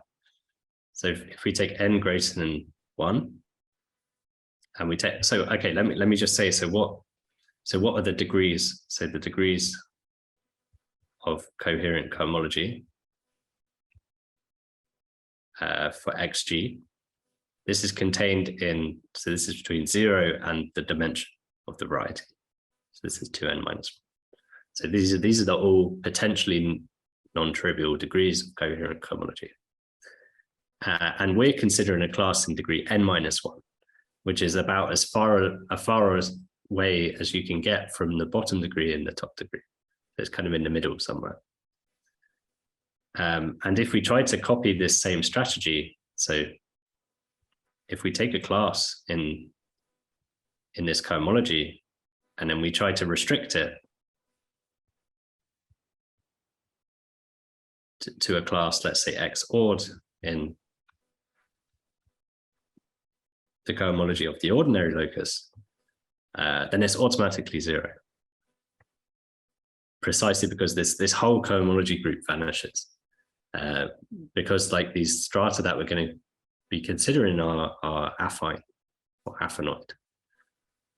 so if we take n greater than 1, and we take, so okay, let me just say, so what are the degrees? So the degrees of coherent cohomology for xg, this is contained in, so this is between 0 and the dimension of the variety. So this is 2n-1. So these are the all potentially non-trivial degrees of coherent cohomology. And we're considering a class in degree n-1, which is about as far away as you can get from the bottom degree and the top degree. So it's kind of in the middle somewhere. And if we try to copy this same strategy, so if we take a class in this cohomology, and then we try to restrict it to a class, let's say X odd in the cohomology of the ordinary locus, then it's automatically 0. Precisely because this whole cohomology group vanishes. Because like these strata that we're going to be considering are affine or aphanoid.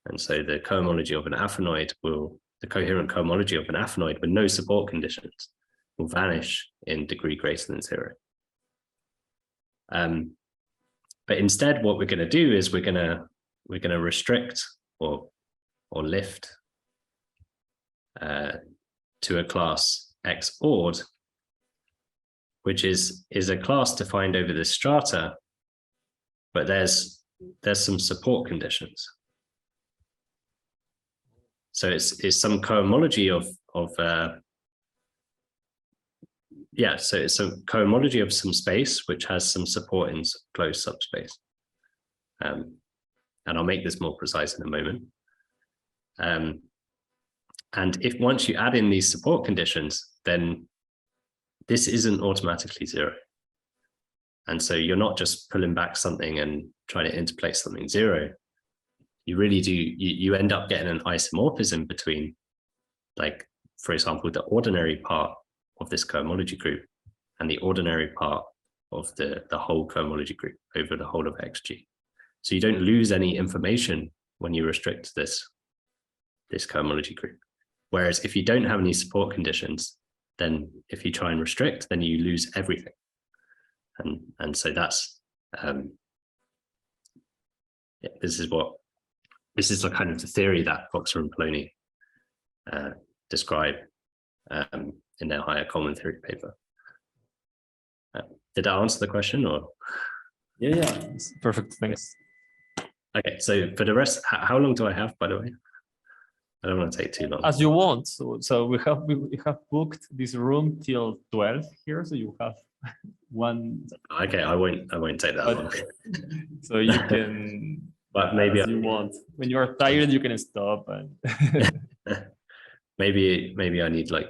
And so the cohomology of an aphanoid will the coherent cohomology of an aphanoid with no support conditions will vanish in degree greater than 0. But instead, what we're going to do is we're going to restrict or lift to a class X ORD, which is a class defined over this strata, but there's some support conditions. So it's some cohomology of so it's a cohomology of some space which has some support in closed subspace. And I'll make this more precise in a moment. And if once you add in these support conditions, then this isn't automatically 0. And so you're not just pulling back something and trying to interpolate something 0. You really do, you end up getting an isomorphism between, like, for example, the ordinary part of this cohomology group and the ordinary part of the whole cohomology group over the whole of XG. So you don't lose any information when you restrict this cohomology group. Whereas if you don't have any support conditions, then if you try and restrict, then you lose everything. And so that's this is the kind of the theory that Boxer and Poloni describe in their higher Coleman theory paper. Did that answer the question, or? Yeah, perfect. Thanks. Okay, so for the rest, how long do I have, by the way? I don't want to take too long. As you want. So we have booked this room till 12 here, so you have one. Okay, I won't take that long. So you can. But maybe as you want. When you are tired, you can stop. And maybe I need like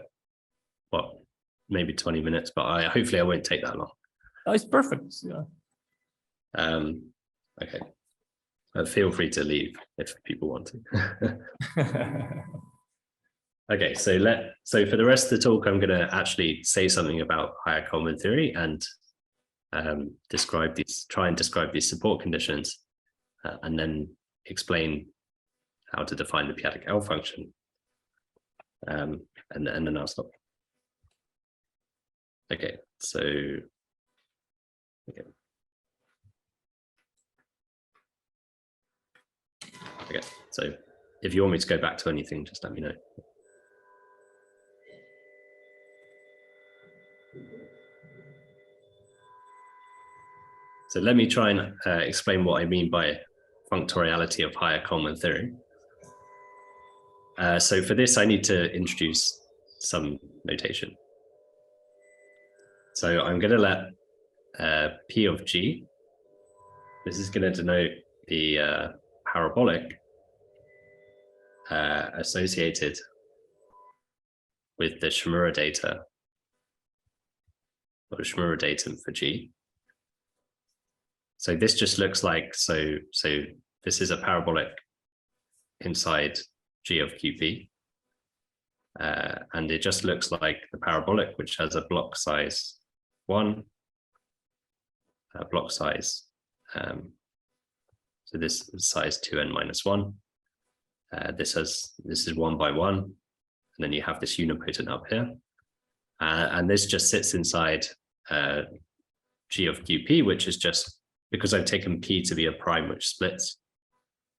maybe 20 minutes, but hopefully I won't take that long. Oh, it's perfect. Yeah. Okay. Feel free to leave if people want to. Okay, so for the rest of the talk, I'm going to actually say something about higher Coleman theory and try and describe these support conditions, and then explain how to define the p-adic L function, and then I'll stop. Okay, so okay, so if you want me to go back to anything, just let me know. So let me try and explain what I mean by functoriality of higher Coleman theory. So for this, I need to introduce some notation. So I'm going to let P of G, this is going to denote the parabolic associated with the Shimura data, or Shimura datum for G. So this just looks like, so this is a parabolic inside G of QP. And it just looks like the parabolic, which has a block size 1, block size, so this is size 2n minus 1. This is 1 by 1, and then you have this unipotent up here. And this just sits inside G of QP, which is just, because I've taken P to be a prime which splits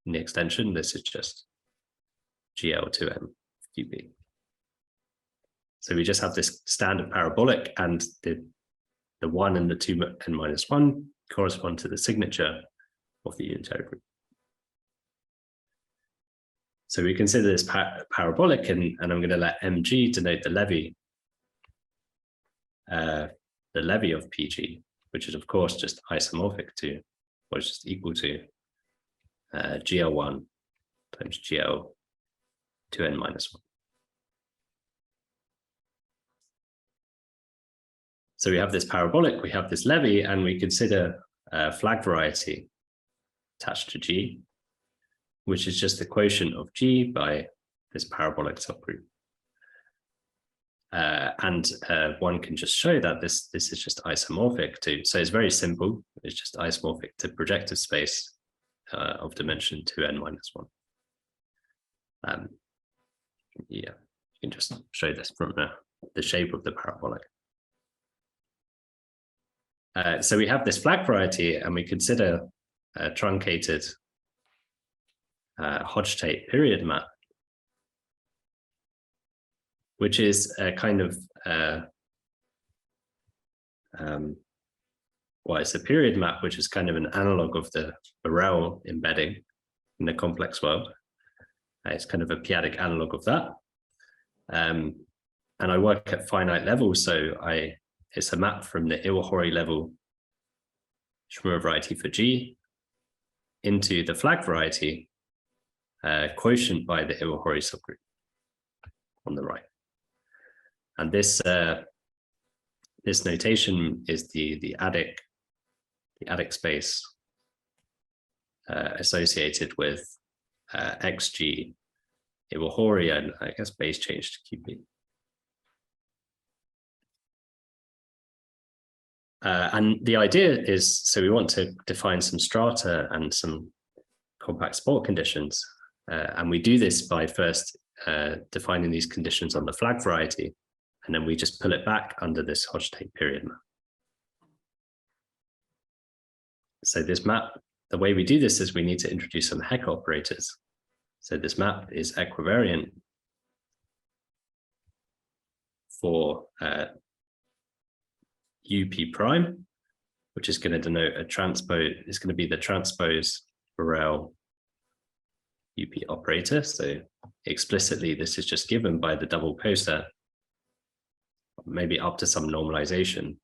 in the extension, this is just GL2M QP. So we just have this standard parabolic, and the 1 and the 2n minus 1 correspond to the signature of the unitary group. So we consider this parabolic, and I'm going to let mg denote the levy of pg, which is of course just isomorphic to, or is just equal to GL1 times GL2n minus 1. So we have this parabolic, we have this levy, and we consider flag variety attached to G, which is just the quotient of G by this parabolic subgroup. And one can just show that this is just isomorphic to, so it's very simple, it's just isomorphic to projective space of dimension 2n minus 1. Yeah, you can just show this from the shape of the parabolic. So we have this flag variety, and we consider a truncated Hodge-Tate period map, which is a kind of well, it's a period map, which is kind of an analog of the Borel embedding in the complex world. It's kind of a p-adic analog of that. And I work at finite levels, so it's a map from the Iwahori level Shimura variety for G into the flag variety quotient by the Iwahori subgroup on the right. And this this notation is the adic space associated with xg Iwahori and I guess base change to QP. And the idea is, so we want to define some strata and some compact support conditions. And we do this by first defining these conditions on the flag variety, and then we just pull it back under this Hodge-Tate period map. So this map, the way we do this is we need to introduce some Heck operators. So this map is equivariant for UP prime, which is going to denote a transpose, is going to be the transpose Borel UP operator. So explicitly, this is just given by the double coset, maybe up to some normalization.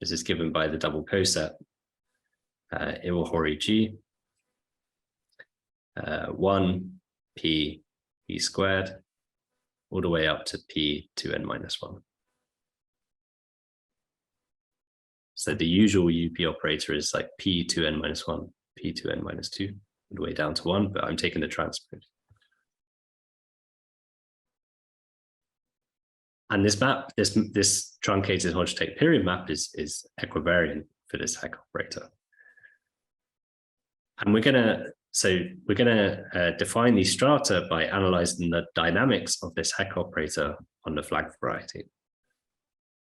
This is given by the double coset Iwahori G 1 p squared all the way up to p to n minus 1. So the usual UP operator is like p to n minus 1, p to n minus 2, all the way down to 1, but I'm taking the transpose. And this map, this truncated Hodge-Tate period map is equivariant for this Heck operator. And we're gonna define these strata by analyzing the dynamics of this Heck operator on the flag variety.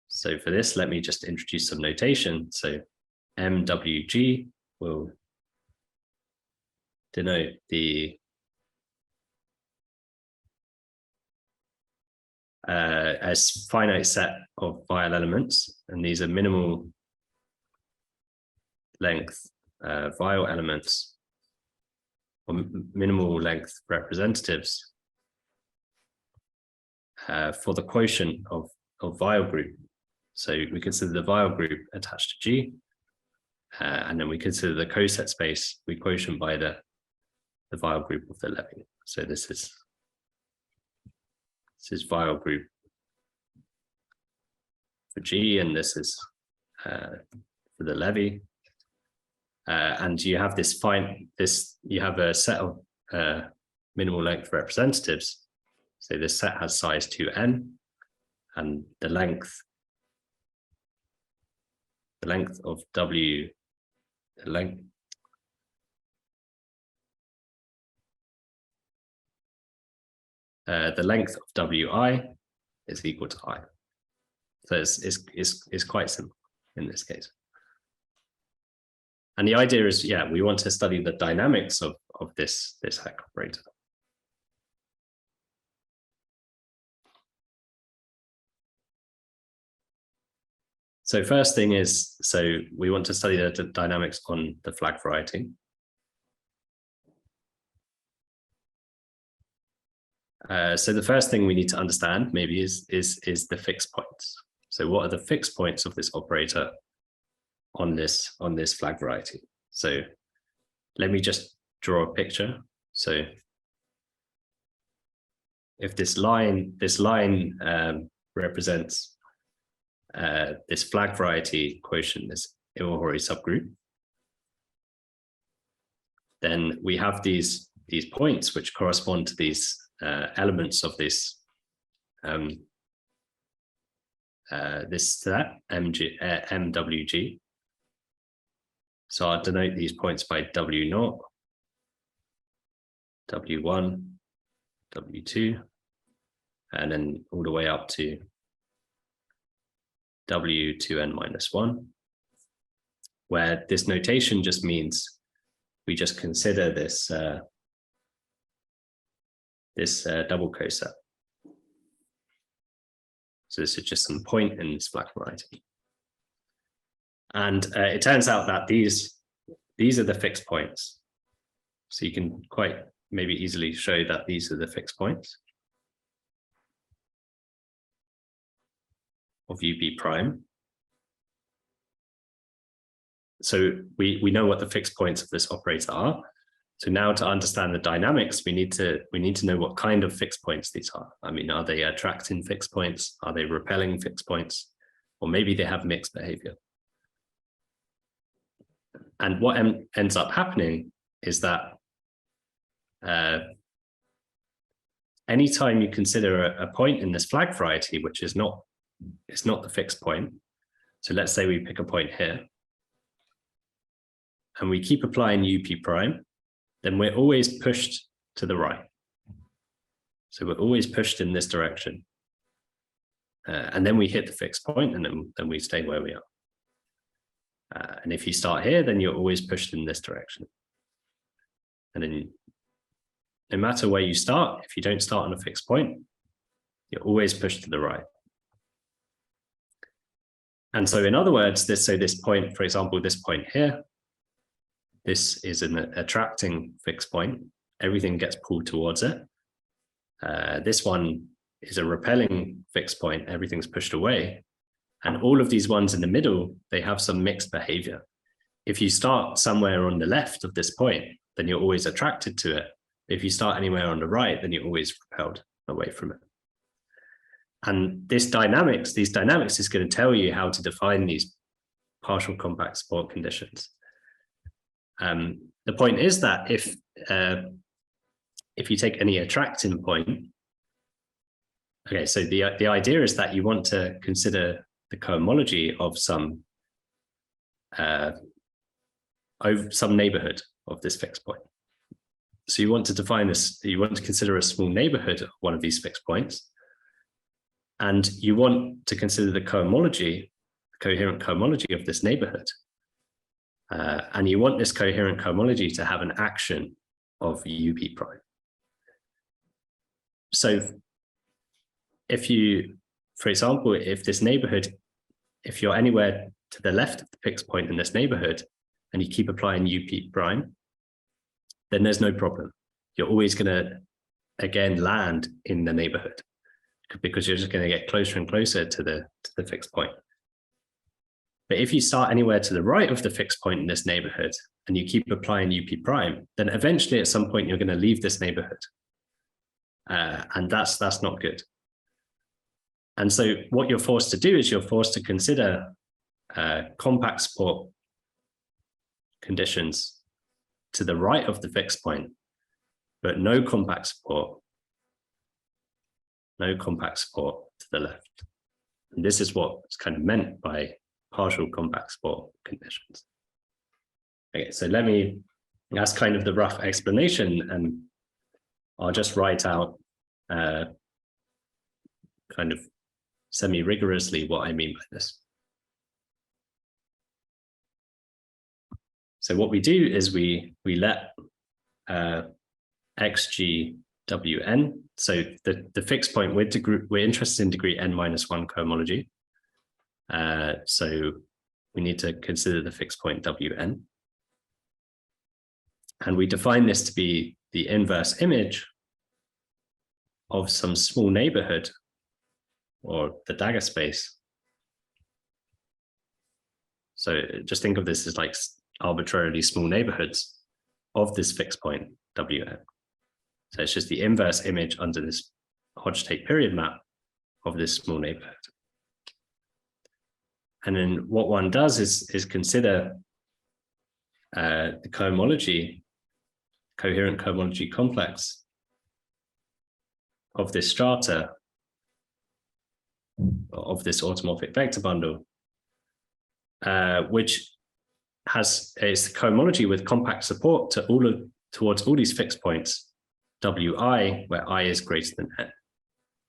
So for this, let me just introduce some notation. So MWG will denote the as finite set of vial elements, and these are minimal length vial elements or minimal length representatives for the quotient of vial group. So we consider the vial group attached to G, and then we consider the coset space we quotient by the vial group of the levy. So this is vial group for G, and this is for the levy. And you have you have a set of minimal length representatives. So this set has size 2n, and the length of W, the length of Wi is equal to I. So it's quite simple in this case. And the idea is, yeah, we want to study the dynamics of this Heck operator. So first thing is, so we want to study the dynamics on the flag variety. So the first thing we need to understand maybe is the fixed points. So what are the fixed points of this operator on this flag variety? So let me just draw a picture. So if this line represents this flag variety quotient, this Iwahori subgroup, then we have these points which correspond to these elements of this this set MWG. So I'll denote these points by W0, W1, W2, and then all the way up to w to n minus 1, where this notation just means we just consider this double coset. So this is just some point in this flag variety. And it turns out that these are the fixed points. So you can quite maybe easily show that these are the fixed points of UP prime. So we know what the fixed points of this operator are. So now to understand the dynamics, we need to know what kind of fixed points these are. I mean, are they attracting fixed points? Are they repelling fixed points? Or maybe they have mixed behavior. And what ends up happening is that anytime you consider a point in this flag variety, which is not the fixed point. So let's say we pick a point here and we keep applying UP prime, then we're always pushed to the right. So we're always pushed in this direction. And then we hit the fixed point, and then we stay where we are. And if you start here, then you're always pushed in this direction. And then no matter where you start, if you don't start on a fixed point, you're always pushed to the right. And so in other words, this point, for example, this point here, this is an attracting fixed point. Everything gets pulled towards it. This one is a repelling fixed point. Everything's pushed away. And all of these ones in the middle, they have some mixed behavior. If you start somewhere on the left of this point, then you're always attracted to it. If you start anywhere on the right, then you're always repelled away from it. And these dynamics is going to tell you how to define these partial compact support conditions. The point is that if you take any attracting point, okay, so the idea is that you want to consider the cohomology of some neighborhood of this fixed point. So you want to define this, you want to consider a small neighborhood of one of these fixed points, and you want to consider the cohomology, the coherent cohomology of this neighborhood. And you want this coherent cohomology to have an action of UP prime. So if you, for example, if this neighborhood, if you're anywhere to the left of the fixed point in this neighborhood and you keep applying UP prime, then there's no problem. You're always going to, again, land in the neighborhood because you're just going to get closer and closer to the fixed point. But if you start anywhere to the right of the fixed point in this neighborhood and you keep applying UP prime, then eventually at some point you're going to leave this neighborhood. And that's not good. And so what you're forced to do is you're forced to consider compact support conditions to the right of the fixed point, but no compact support to the left. And this is what's kind of meant by partial compact support conditions. Okay, so that's kind of the rough explanation, and I'll just write out kind of semi-rigorously what I mean by this. So what we do is we let xgwn, so the fixed point we're interested in degree n-1 cohomology. So we need to consider the fixed point wn. And we define this to be the inverse image of some small neighborhood, or the dagger space. So just think of this as like arbitrarily small neighborhoods of this fixed point wn. So it's just the inverse image under this Hodge-Tate period map of this small neighborhood. And then what one does is consider the cohomology, coherent cohomology complex of this strata of this automorphic vector bundle, which is the cohomology with compact support to towards all these fixed points, wi, where I is greater than n.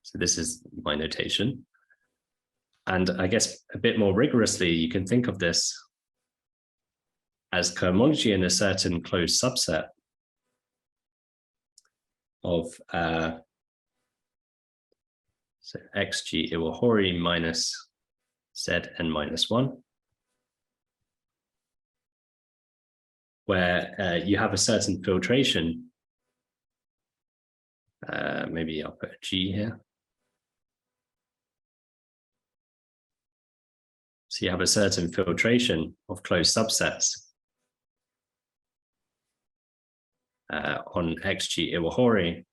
So this is my notation. And I guess a bit more rigorously, you can think of this as cohomology in a certain closed subset of so xg Iwahori minus zn minus 1, where you have a certain filtration. Maybe I'll put a G here. So you have a certain filtration of closed subsets on xg Iwahori,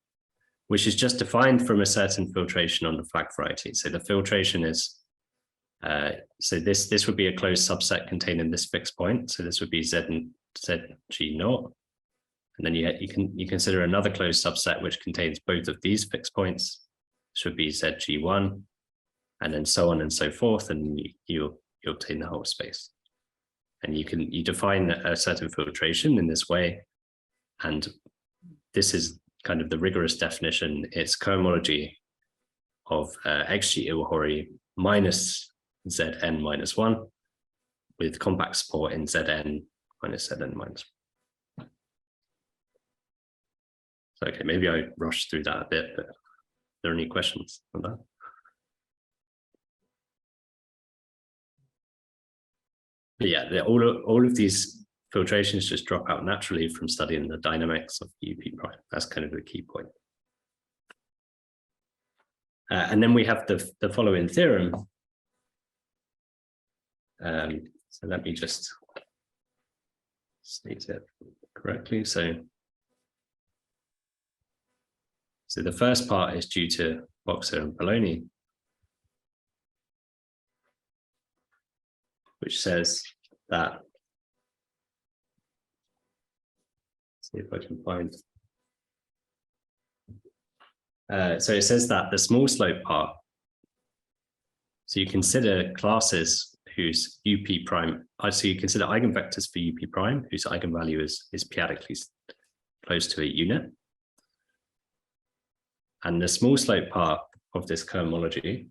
which is just defined from a certain filtration on the flag variety. So the filtration is, so this would be a closed subset containing this fixed point. So this would be zg naught. And then you consider another closed subset which contains both of these fixed points. This would be zg1, and then so on and so forth, and you obtain the whole space. And you define a certain filtration in this way, and this is kind of the rigorous definition. It's cohomology of xg Iwahori minus zn minus 1 with compact support in zn minus 1. So, okay, maybe I rushed through that a bit, but are there any questions on that? But yeah, all of these filtrations just drop out naturally from studying the dynamics of UP prime. That's kind of the key point. And then we have the following theorem. So let me just state it correctly. So the first part is due to Boxer and Poloni, which says that, see if I can find. So it says that the small slope part, so you consider classes whose UP prime, so you consider eigenvectors for UP prime, whose eigenvalue is p-adically close to a unit. And the small slope part of this cohomology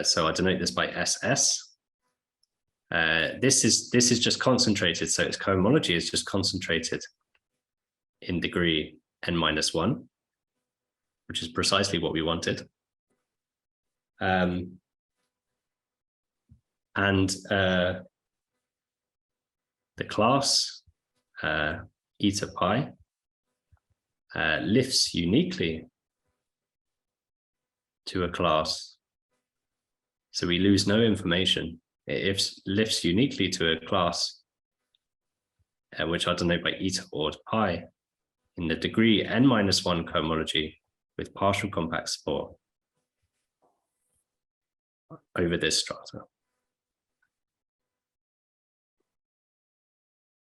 so I denote this by SS. This is just concentrated, so its cohomology is just concentrated in degree n-1, which is precisely what we wanted. The class eta pi lifts uniquely to a class, so we lose no information. It lifts uniquely to a class, which I denote by eta odd pi, in the degree n-1 cohomology with partial compact support over this strata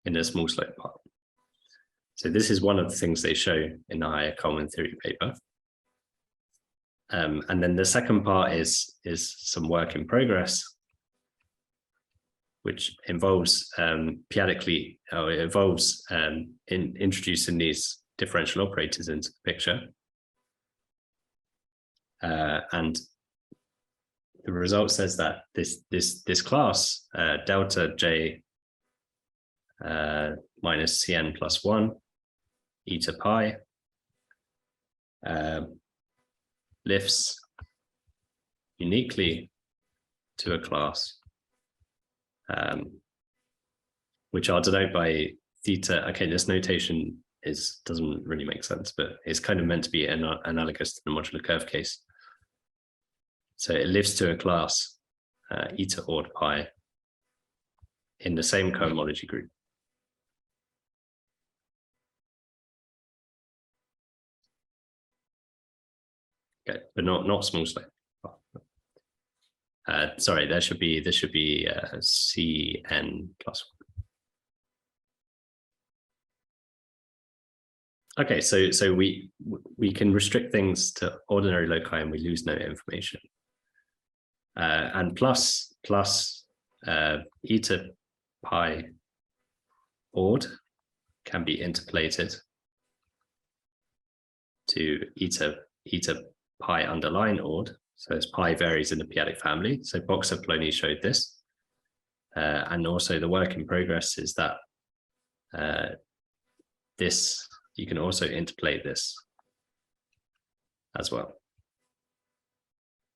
in a small slope part. So this is one of the things they show in the higher Coleman theory paper. And then the second part is some work in progress, which involves p-adically, it involves in introducing these differential operators into the picture. And the result says that this class, delta j minus cn plus 1 eta pi lifts uniquely to a class, which I'll denote by theta. Okay, this notation doesn't really make sense, but it's kind of meant to be analogous to the modular curve case. So it lifts to a class eta odd pi in the same cohomology group. Okay, but not small slope. Sorry, this should be Cn plus 1. Okay, so we can restrict things to ordinary loci and we lose no information. And plus eta pi odd can be interpolated to eta pi underline ord. So as pi varies in the p-adic family. So Boxer Poloni showed this. And also the work in progress is that this, you can also interpolate this as well.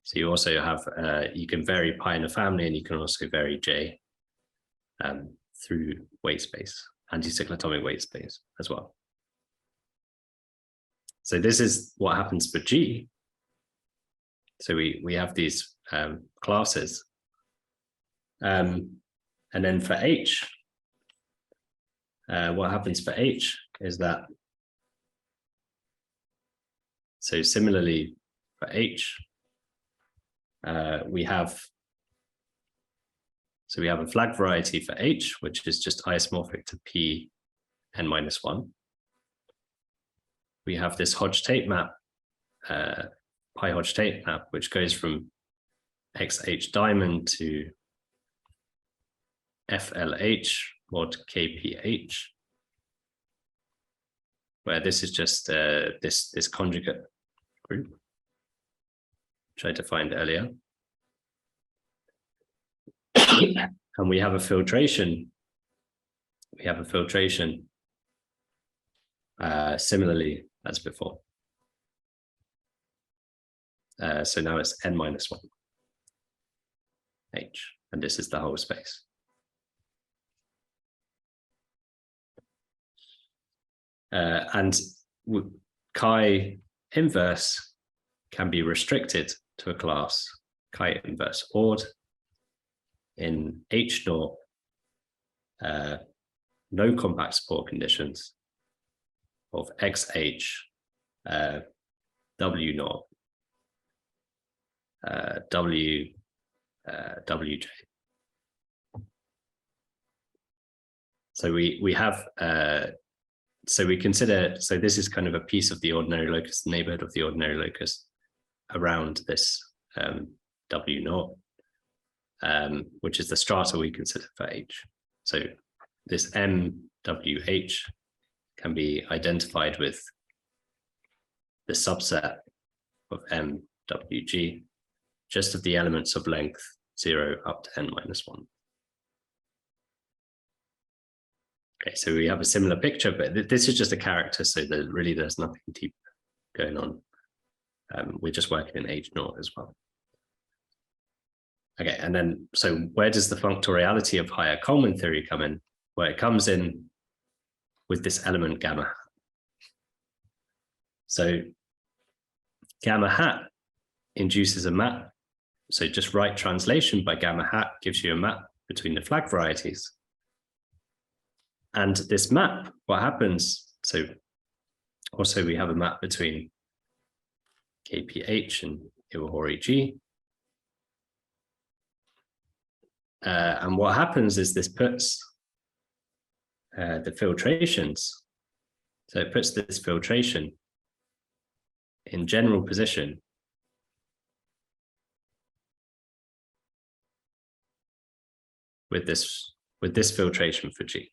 So you also have, you can vary pi in a family, and you can also vary j through weight space, anticyclotomic weight space as well. So this is what happens for G. So we have these classes. And then for H, what happens for H is that, so similarly for H, we have a flag variety for H, which is just isomorphic to p n-1. We have this Hodge-Tate map, pi Hodge-Tate map, which goes from XH diamond to FLH mod KPH, where this is just this conjugate group, which I defined earlier. And we have a filtration. We have a filtration similarly as before. So now it's n-1 H, and this is the whole space. And chi inverse can be restricted to a class chi inverse ord in H0, no compact support conditions of XH W0 WJ. So we have so we consider, so this is kind of a piece of the ordinary locus, the neighborhood of the ordinary locus around this W0, which is the strata we consider for H. So this MWH can be identified with the subset of MWG, just of the elements of length 0 up to n-1. Okay, so we have a similar picture, but this is just a character, so there's nothing deep going on. We're just working in H0 as well. Okay, and then, so where does the functoriality of higher Coleman theory come in? Well, it comes in with this element gamma hat. So gamma hat induces a map. So just right translation by gamma hat gives you a map between the flag varieties. And this map, what happens, so also we have a map between KPH and Iwahori G. And what happens is this puts the filtrations, so it puts this filtration in general position with this filtration for G.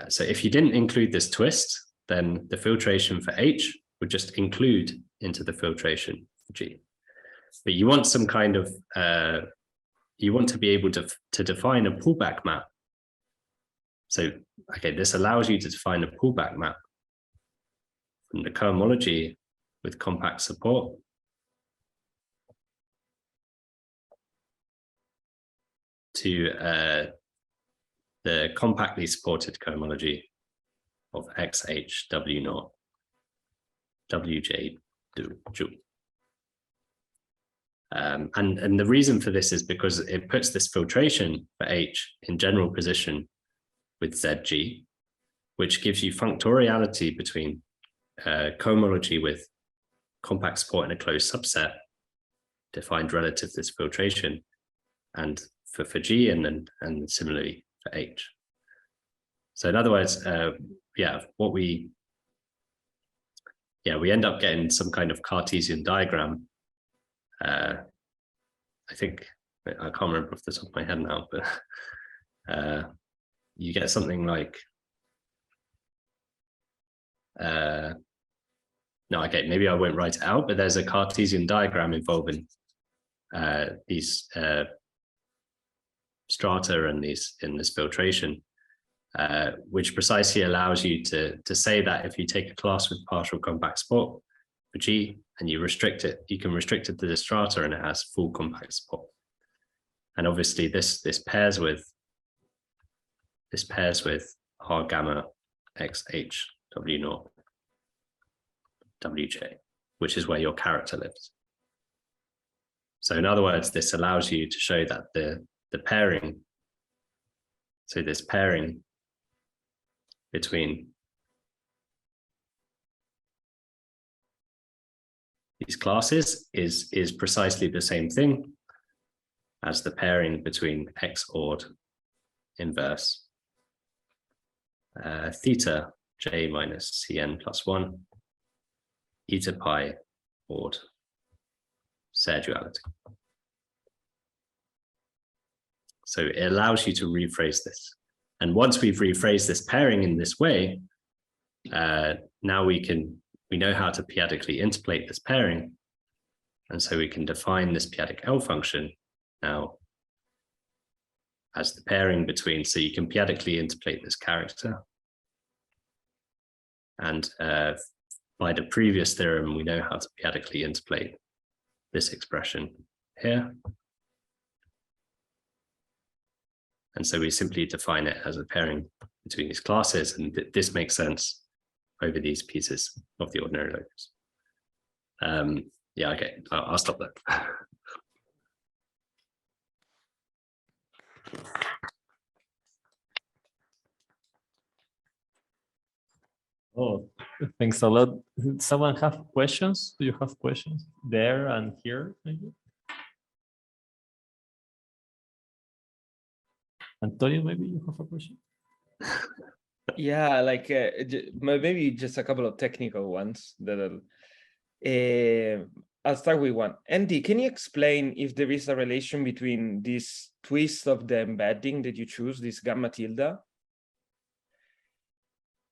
So if you didn't include this twist, then the filtration for H would just include into the filtration for G. But you want some kind of, you want to be able to define a pullback map. So, okay, this allows you to define a pullback map from the cohomology with compact support to the compactly supported cohomology of XH W0 WJ Ju. And the reason for this is because it puts this filtration for H in general position with ZG, which gives you functoriality between cohomology with compact support in a closed subset defined relative to this filtration, and for G, and similarly for H. So in other words, we end up getting some kind of Cartesian diagram. I think, I can't remember off the top of my head now, but you get something like no, okay, maybe I won't write it out, but there's a Cartesian diagram involving these strata and in this filtration, which precisely allows you to say that if you take a class with partial compact support for G and you restrict it, you can restrict it to the strata and it has full compact support. And obviously this pairs with R gamma XH W naught WJ, which is where your character lives. So in other words, this allows you to show that the pairing, so this pairing between these classes is precisely the same thing as the pairing between XORed inverse theta J minus Cn plus 1 eta pi ORed Serre duality. So it allows you to rephrase this. And once we've rephrased this pairing in this way, now we know how to p-adically interpolate this pairing. And so we can define this p-adic L function now as the pairing between, so you can p-adically interpolate this character. And by the previous theorem, we know how to p-adically interpolate this expression here. And so we simply define it as a pairing between these classes, and this makes sense over these pieces of the ordinary locus. Yeah, okay, I'll stop there. Oh, thanks a lot. Someone have questions? Do you have questions there and here, maybe? Antonio, maybe you have a question? Yeah, like maybe just a couple of technical ones that I'll start with one. Andy, can you explain if there is a relation between this twist of the embedding that you choose, this gamma tilde,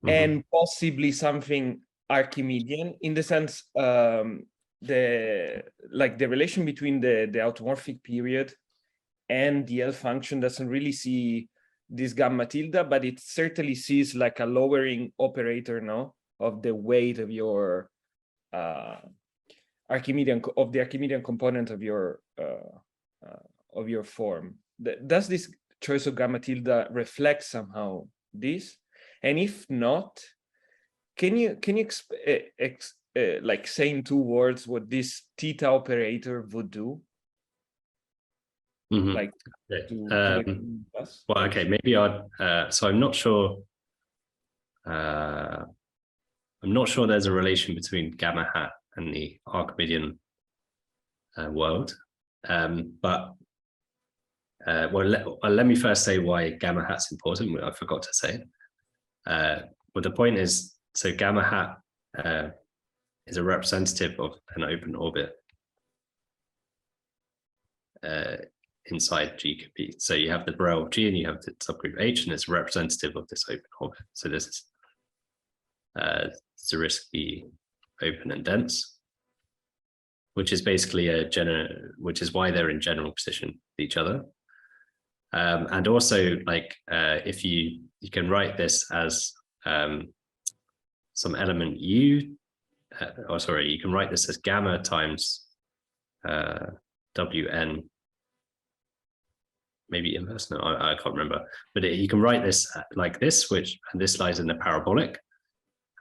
and possibly something Archimedean, in the sense the relation between the automorphic period and the L function doesn't really see this gamma tilde, but it certainly sees like a lowering operator, no, of the weight of your Archimedean component of your form. Does this choice of gamma tilde reflect somehow this? And if not, can you like say in 2 words what this theta operator would do? Like well, okay, maybe so I'm not sure there's a relation between gamma hat and the Archimedean world, but let me first say why gamma hat's important. I forgot to say. Well, the point is, so gamma hat is a representative of an open orbit inside GKP. So you have the Borel of G and you have the subgroup H, and it's representative of this open orbit. So this is Zariski open and dense, which is basically which is why they're in general position with each other. And also, like, if you can write this as some element U, you can write this as gamma times Wn, maybe inverse, no, I can't remember, but you can write this like this, and this lies in the parabolic.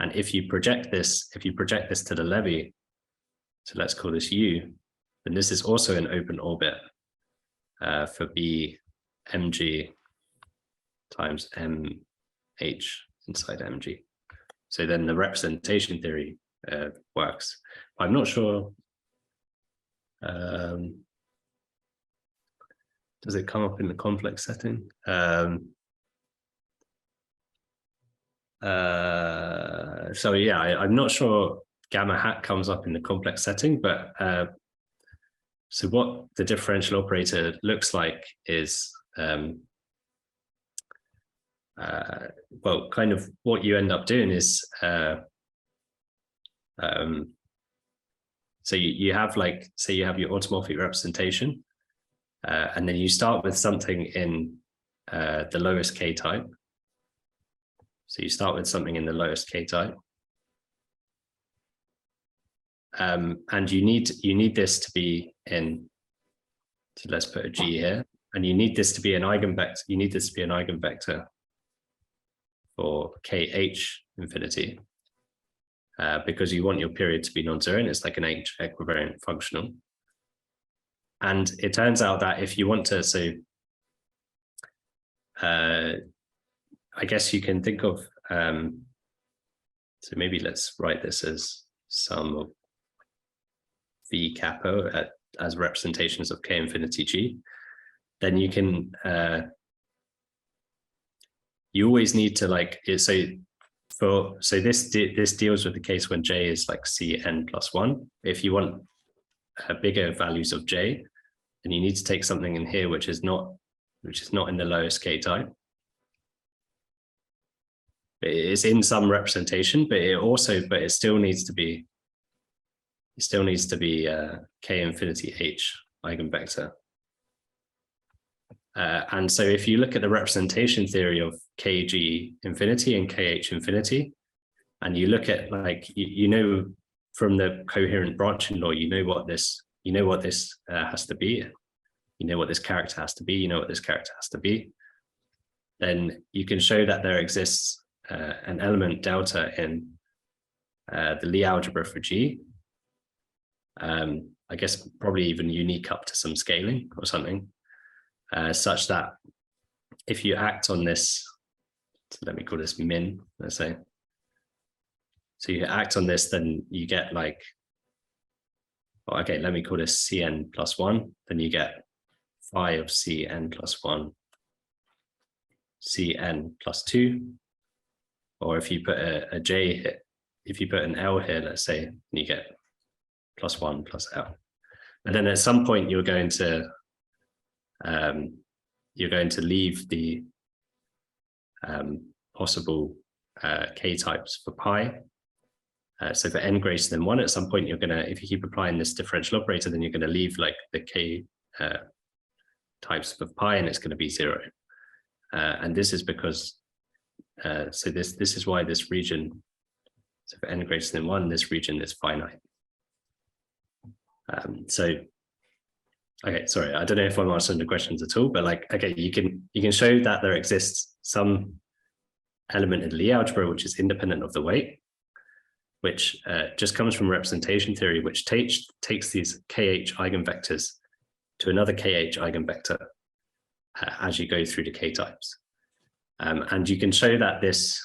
And if you project this to the levy, so let's call this U, then this is also an open orbit for B mg times mh inside mg. So then the representation theory works. I'm not sure. Does it come up in the complex setting? So yeah, I'm not sure gamma hat comes up in the complex setting, but so what the differential operator looks like is, well, kind of what you end up doing is So you have like, say you have your automorphic representation, and then you start with something in the lowest K type. So you start with something in the lowest K type. And you need this to be in, so let's put a G here, and you need this to be an eigenvector. You need this to be an eigenvector for KH infinity, because you want your period to be non-zero, and it's like an H equivariant functional. And it turns out that if you want to, so I guess you can think of, so maybe let's write this as sum of V capo as representations of K infinity G. Then you can, you always need to like, so this deals with the case when J is like Cn plus 1. If you want bigger values of J, then you need to take something in here which is not in the lowest K type. It's in some representation, but it still needs to be K infinity H eigenvector. And so if you look at the representation theory of KG infinity and KH infinity, and you look at like, you know, from the coherent branching law, you know what this has to be, you know what this character has to be, you know what this character has to be, then you can show that there exists an element delta in the Lie algebra for G. I guess probably even unique up to some scaling or something, such that if you act on this, so let me call this min, let's say. So you act on this, then you get like, oh, okay, let me call this Cn plus 1, then you get phi of Cn plus 1, Cn plus 2, or if you put a J here, if you put an L here, let's say, you get plus 1 plus L. And then at some point you're going to leave the possible K types for pi. So for n greater than 1, at some point you're gonna, if you keep applying this differential operator, then you're gonna leave like the K types for pi, and it's gonna be 0. And this is because, so this is why this region, so for n greater than 1, this region is finite. So, okay, sorry, I don't know if I'm answering the questions at all, but like, okay, you can show that there exists some element in Lie algebra which is independent of the weight, which just comes from representation theory, which takes these KH eigenvectors to another KH eigenvector as you go through the K types. And you can show that this,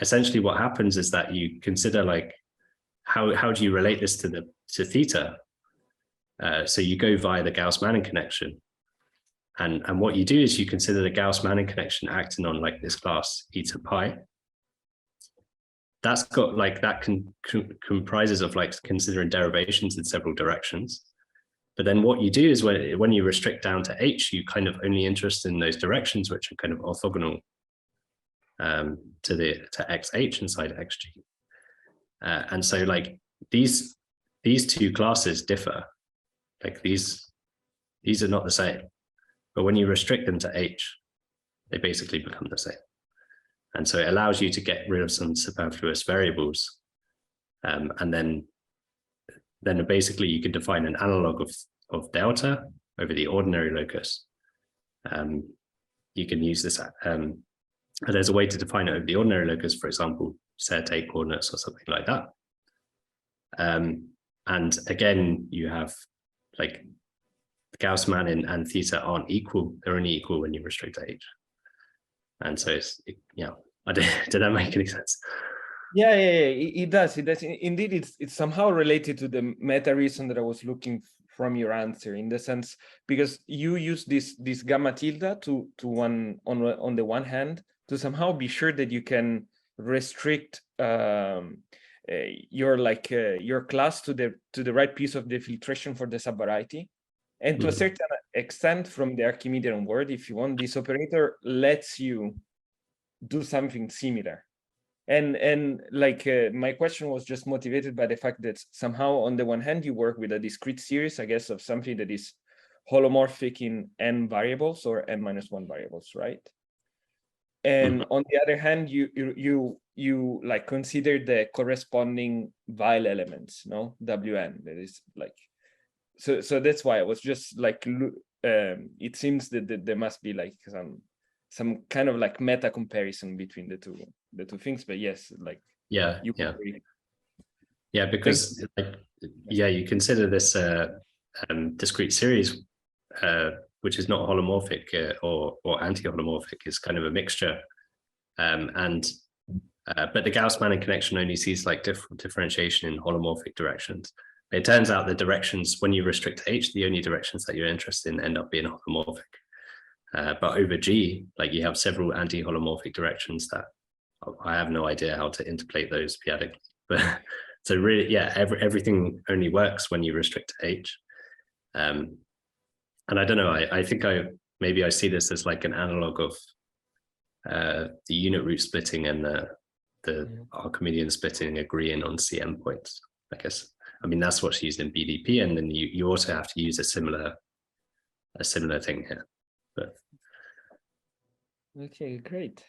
essentially what happens is that you consider like, how do you relate this to theta? So you go via the Gauss-Manning connection. And what you do is you consider the Gauss-Manning connection acting on like this class eta pi. That's got like, that comprises of like considering derivations in several directions. But then what you do is when you restrict down to H, you kind of only interested in those directions which are kind of orthogonal to XH inside XG. And so like these two classes differ. Like these are not the same, but when you restrict them to H, they basically become the same. And so it allows you to get rid of some superfluous variables. And then basically you can define an analog of delta over the ordinary locus. You can use this, and there's a way to define it over the ordinary locus, for example, set A coordinates or something like that. And again, you have like Gauss-Manning and theta aren't equal. They're only equal when you restrict to H. And so it's, yeah, did that make any sense? Yeah, it does. It does. Indeed, it's somehow related to the meta reason that I was looking from your answer, in the sense, because you use this gamma tilde to one on the one hand to somehow be sure that you can restrict your class to the right piece of the filtration for the subvariety. And to a certain extent, from the Archimedean onward, if you want, this operator lets you do something similar. And like my question was just motivated by the fact that somehow on the one hand you work with a discrete series, I guess, of something that is holomorphic in n variables or n-1 variables, right? And on the other hand, you like consider the corresponding Weil elements, no, Wn. That is like, so that's why I was just like, it seems that there must be like some kind of like meta comparison between the two things. But yes, like yeah, you yeah, agree. yeah, because like, yeah, you consider this discrete series, which is not holomorphic or anti-holomorphic, is kind of a mixture. But the Gauss-Manning connection only sees like differentiation in holomorphic directions. It turns out the directions, when you restrict to H, the only directions that you're interested in end up being holomorphic. But over G, like you have several anti-holomorphic directions that I have no idea how to interpolate those p-adically. But so really, yeah, everything only works when you restrict to H. And I don't know, I think maybe I see this as like an analog of the unit root splitting and the Archimedean splitting agreeing on CM points, I guess. I mean, that's what's used in BDP, and then you also have to use a similar thing here. But Okay, great.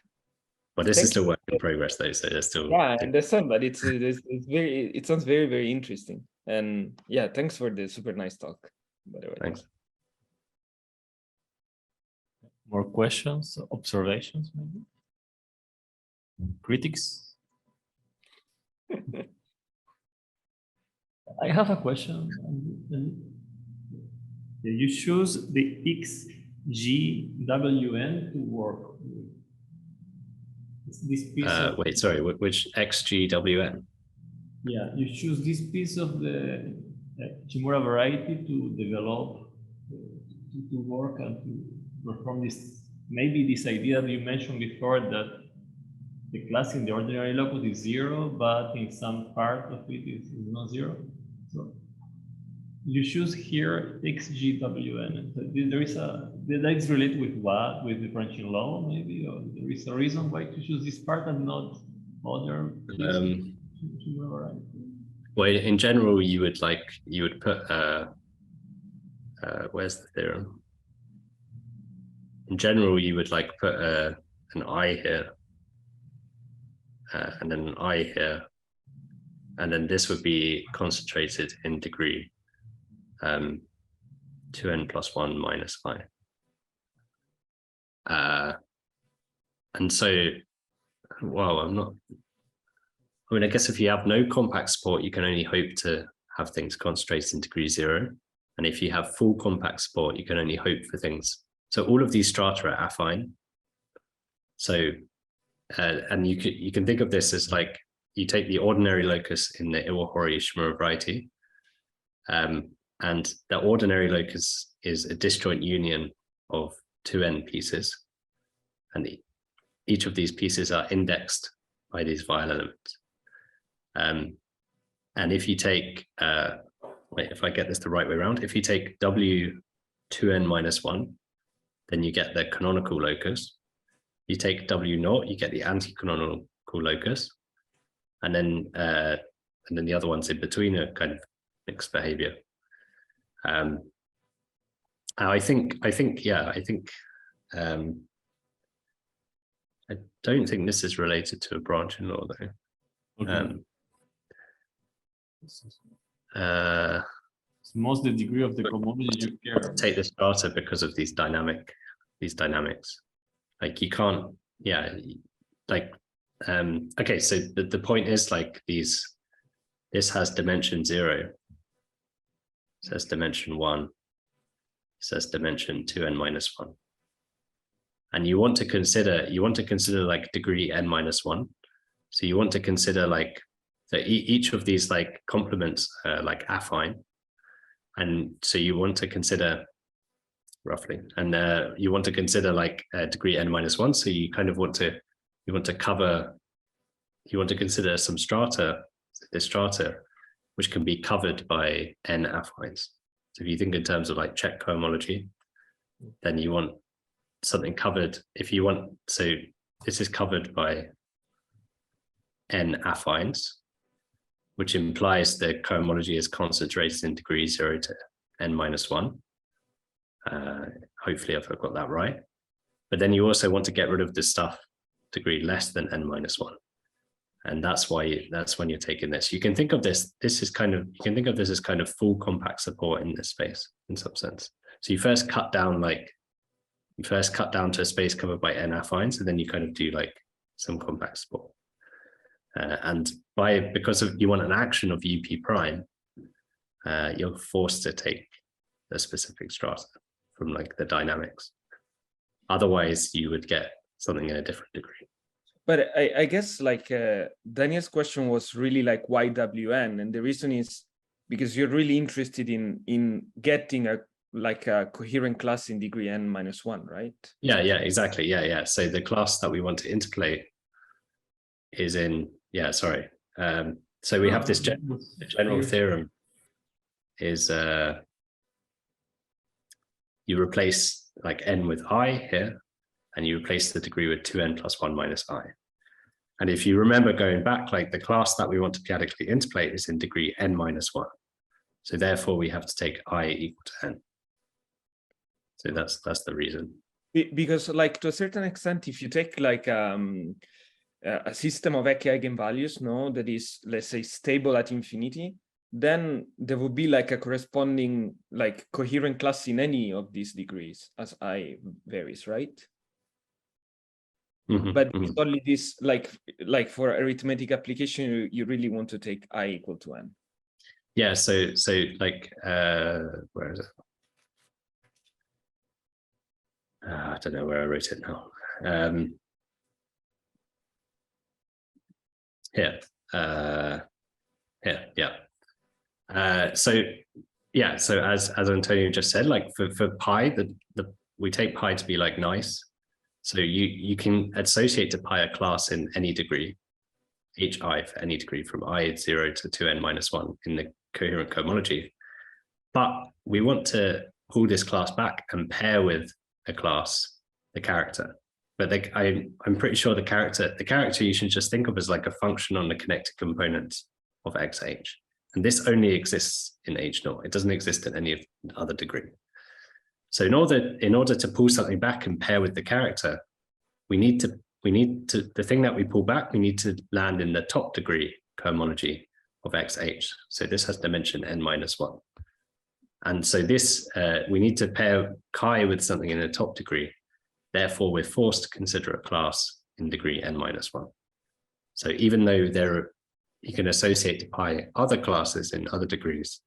But this is still work in progress, though, so there's still. Yeah, I understand, but it's very, it sounds very, very interesting. And yeah, thanks for the super nice talk, by the way. Thanks. More questions, observations, maybe? Critics? I have a question. You choose the XGWN to work with. This piece of, Wait, sorry, which XGWN? Yeah, you choose this piece of the Shimura variety to develop, to work and to perform this, maybe this idea that you mentioned before, that the class in the ordinary locus is 0, but in some part of it is not 0. So you choose here XGWN. There is that is related with what? With differential law, maybe, or there is a reason why to choose this part and not other. Well, in general, you would put where's the theorem? In general, you would like put an I here, and then an I here, and then this would be concentrated in degree 2n plus 1 minus I. And so, well, I mean, I guess if you have no compact support, you can only hope to have things concentrated in degree 0. And if you have full compact support, you can only hope for things. So all of these strata are affine. So, and you can think of this as like, you take the ordinary locus in the Iwahori-Shimura variety, and the ordinary locus is a disjoint union of 2n pieces. And each of these pieces are indexed by these Weil elements. And if you take, wait, if I get this the right way around, if you take W2n minus 1, then you get the canonical locus. You take W0, you get the anti-canonical locus. And then the other ones in between are kind of mixed behavior. I don't think this is related to a branch in law, though. Okay. Most the degree of the commodity you care. Take the strata because of these dynamics. Like you can't, yeah, like okay, so the point is like this has dimension 0, says dimension 1, says dimension 2n minus 1, and you want to consider like degree n minus 1. So you want to consider like that each of these like complements like affine, and so you want to consider roughly, and you want to consider like degree n minus 1. So you kind of want to consider some strata, this strata, which can be covered by n affines. So if you think in terms of like Czech cohomology, then you want something covered. If you want, so this is covered by n affines, which implies the cohomology is concentrated in degree 0 to n-1. Hopefully I've got that right. But then you also want to get rid of the stuff degree less than n-1. And that's when you're taking this. You can think of this as kind of full compact support in this space in some sense. So you first cut down to a space covered by n affines, and then you kind of do like some compact support. And because you want an action of UP prime, you're forced to take the specific strata from like the dynamics. Otherwise, you would get something in a different degree. But I guess like Daniel's question was really like why WN, and the reason is because you're really interested in getting a coherent class in degree n-1, right? Yeah, exactly. Yeah. So the class that we want to interpolate is in, so we have this general theorem is you replace like n with I here, and you replace the degree with 2n plus 1 minus I. And if you remember going back, like the class that we want to p-adically interpolate is in degree n-1. So therefore we have to take I equal to n. So that's the reason. Because like to a certain extent, if you take like a system of Hecke eigenvalues, that is, let's say, stable at infinity, then there would be like a corresponding like coherent class in any of these degrees as I varies, right? But it's only this like for arithmetic application, you really want to take I equal to n. Yeah, so like where is it? I don't know where I wrote it now. Here, so as Antonio just said, like for pi, we take pi to be like nice. So you can associate to pi a class in any degree, hi for any degree from I 0 to 2n-1 in the coherent cohomology. But we want to pull this class back and pair with a class, the character. But I'm pretty sure the character you should just think of as like a function on the connected component of xh. And this only exists in h0. It doesn't exist in any other degree. So in order to pull something back and pair with the character, we need to the thing that we pull back, we need to land in the top degree cohomology of xh. So this has dimension n-1. And so this we need to pair chi with something in the top degree. Therefore, we're forced to consider a class in degree n-1. So even though you can associate to pi other classes in other degrees,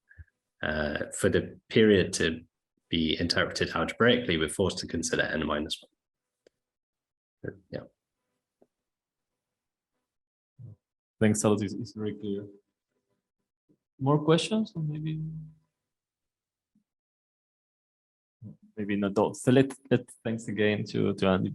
for the period to be interpreted algebraically, we're forced to consider n-1. Yeah. Thanks a lot. It's very clear. More questions, or maybe not. So let's thanks again to Andy.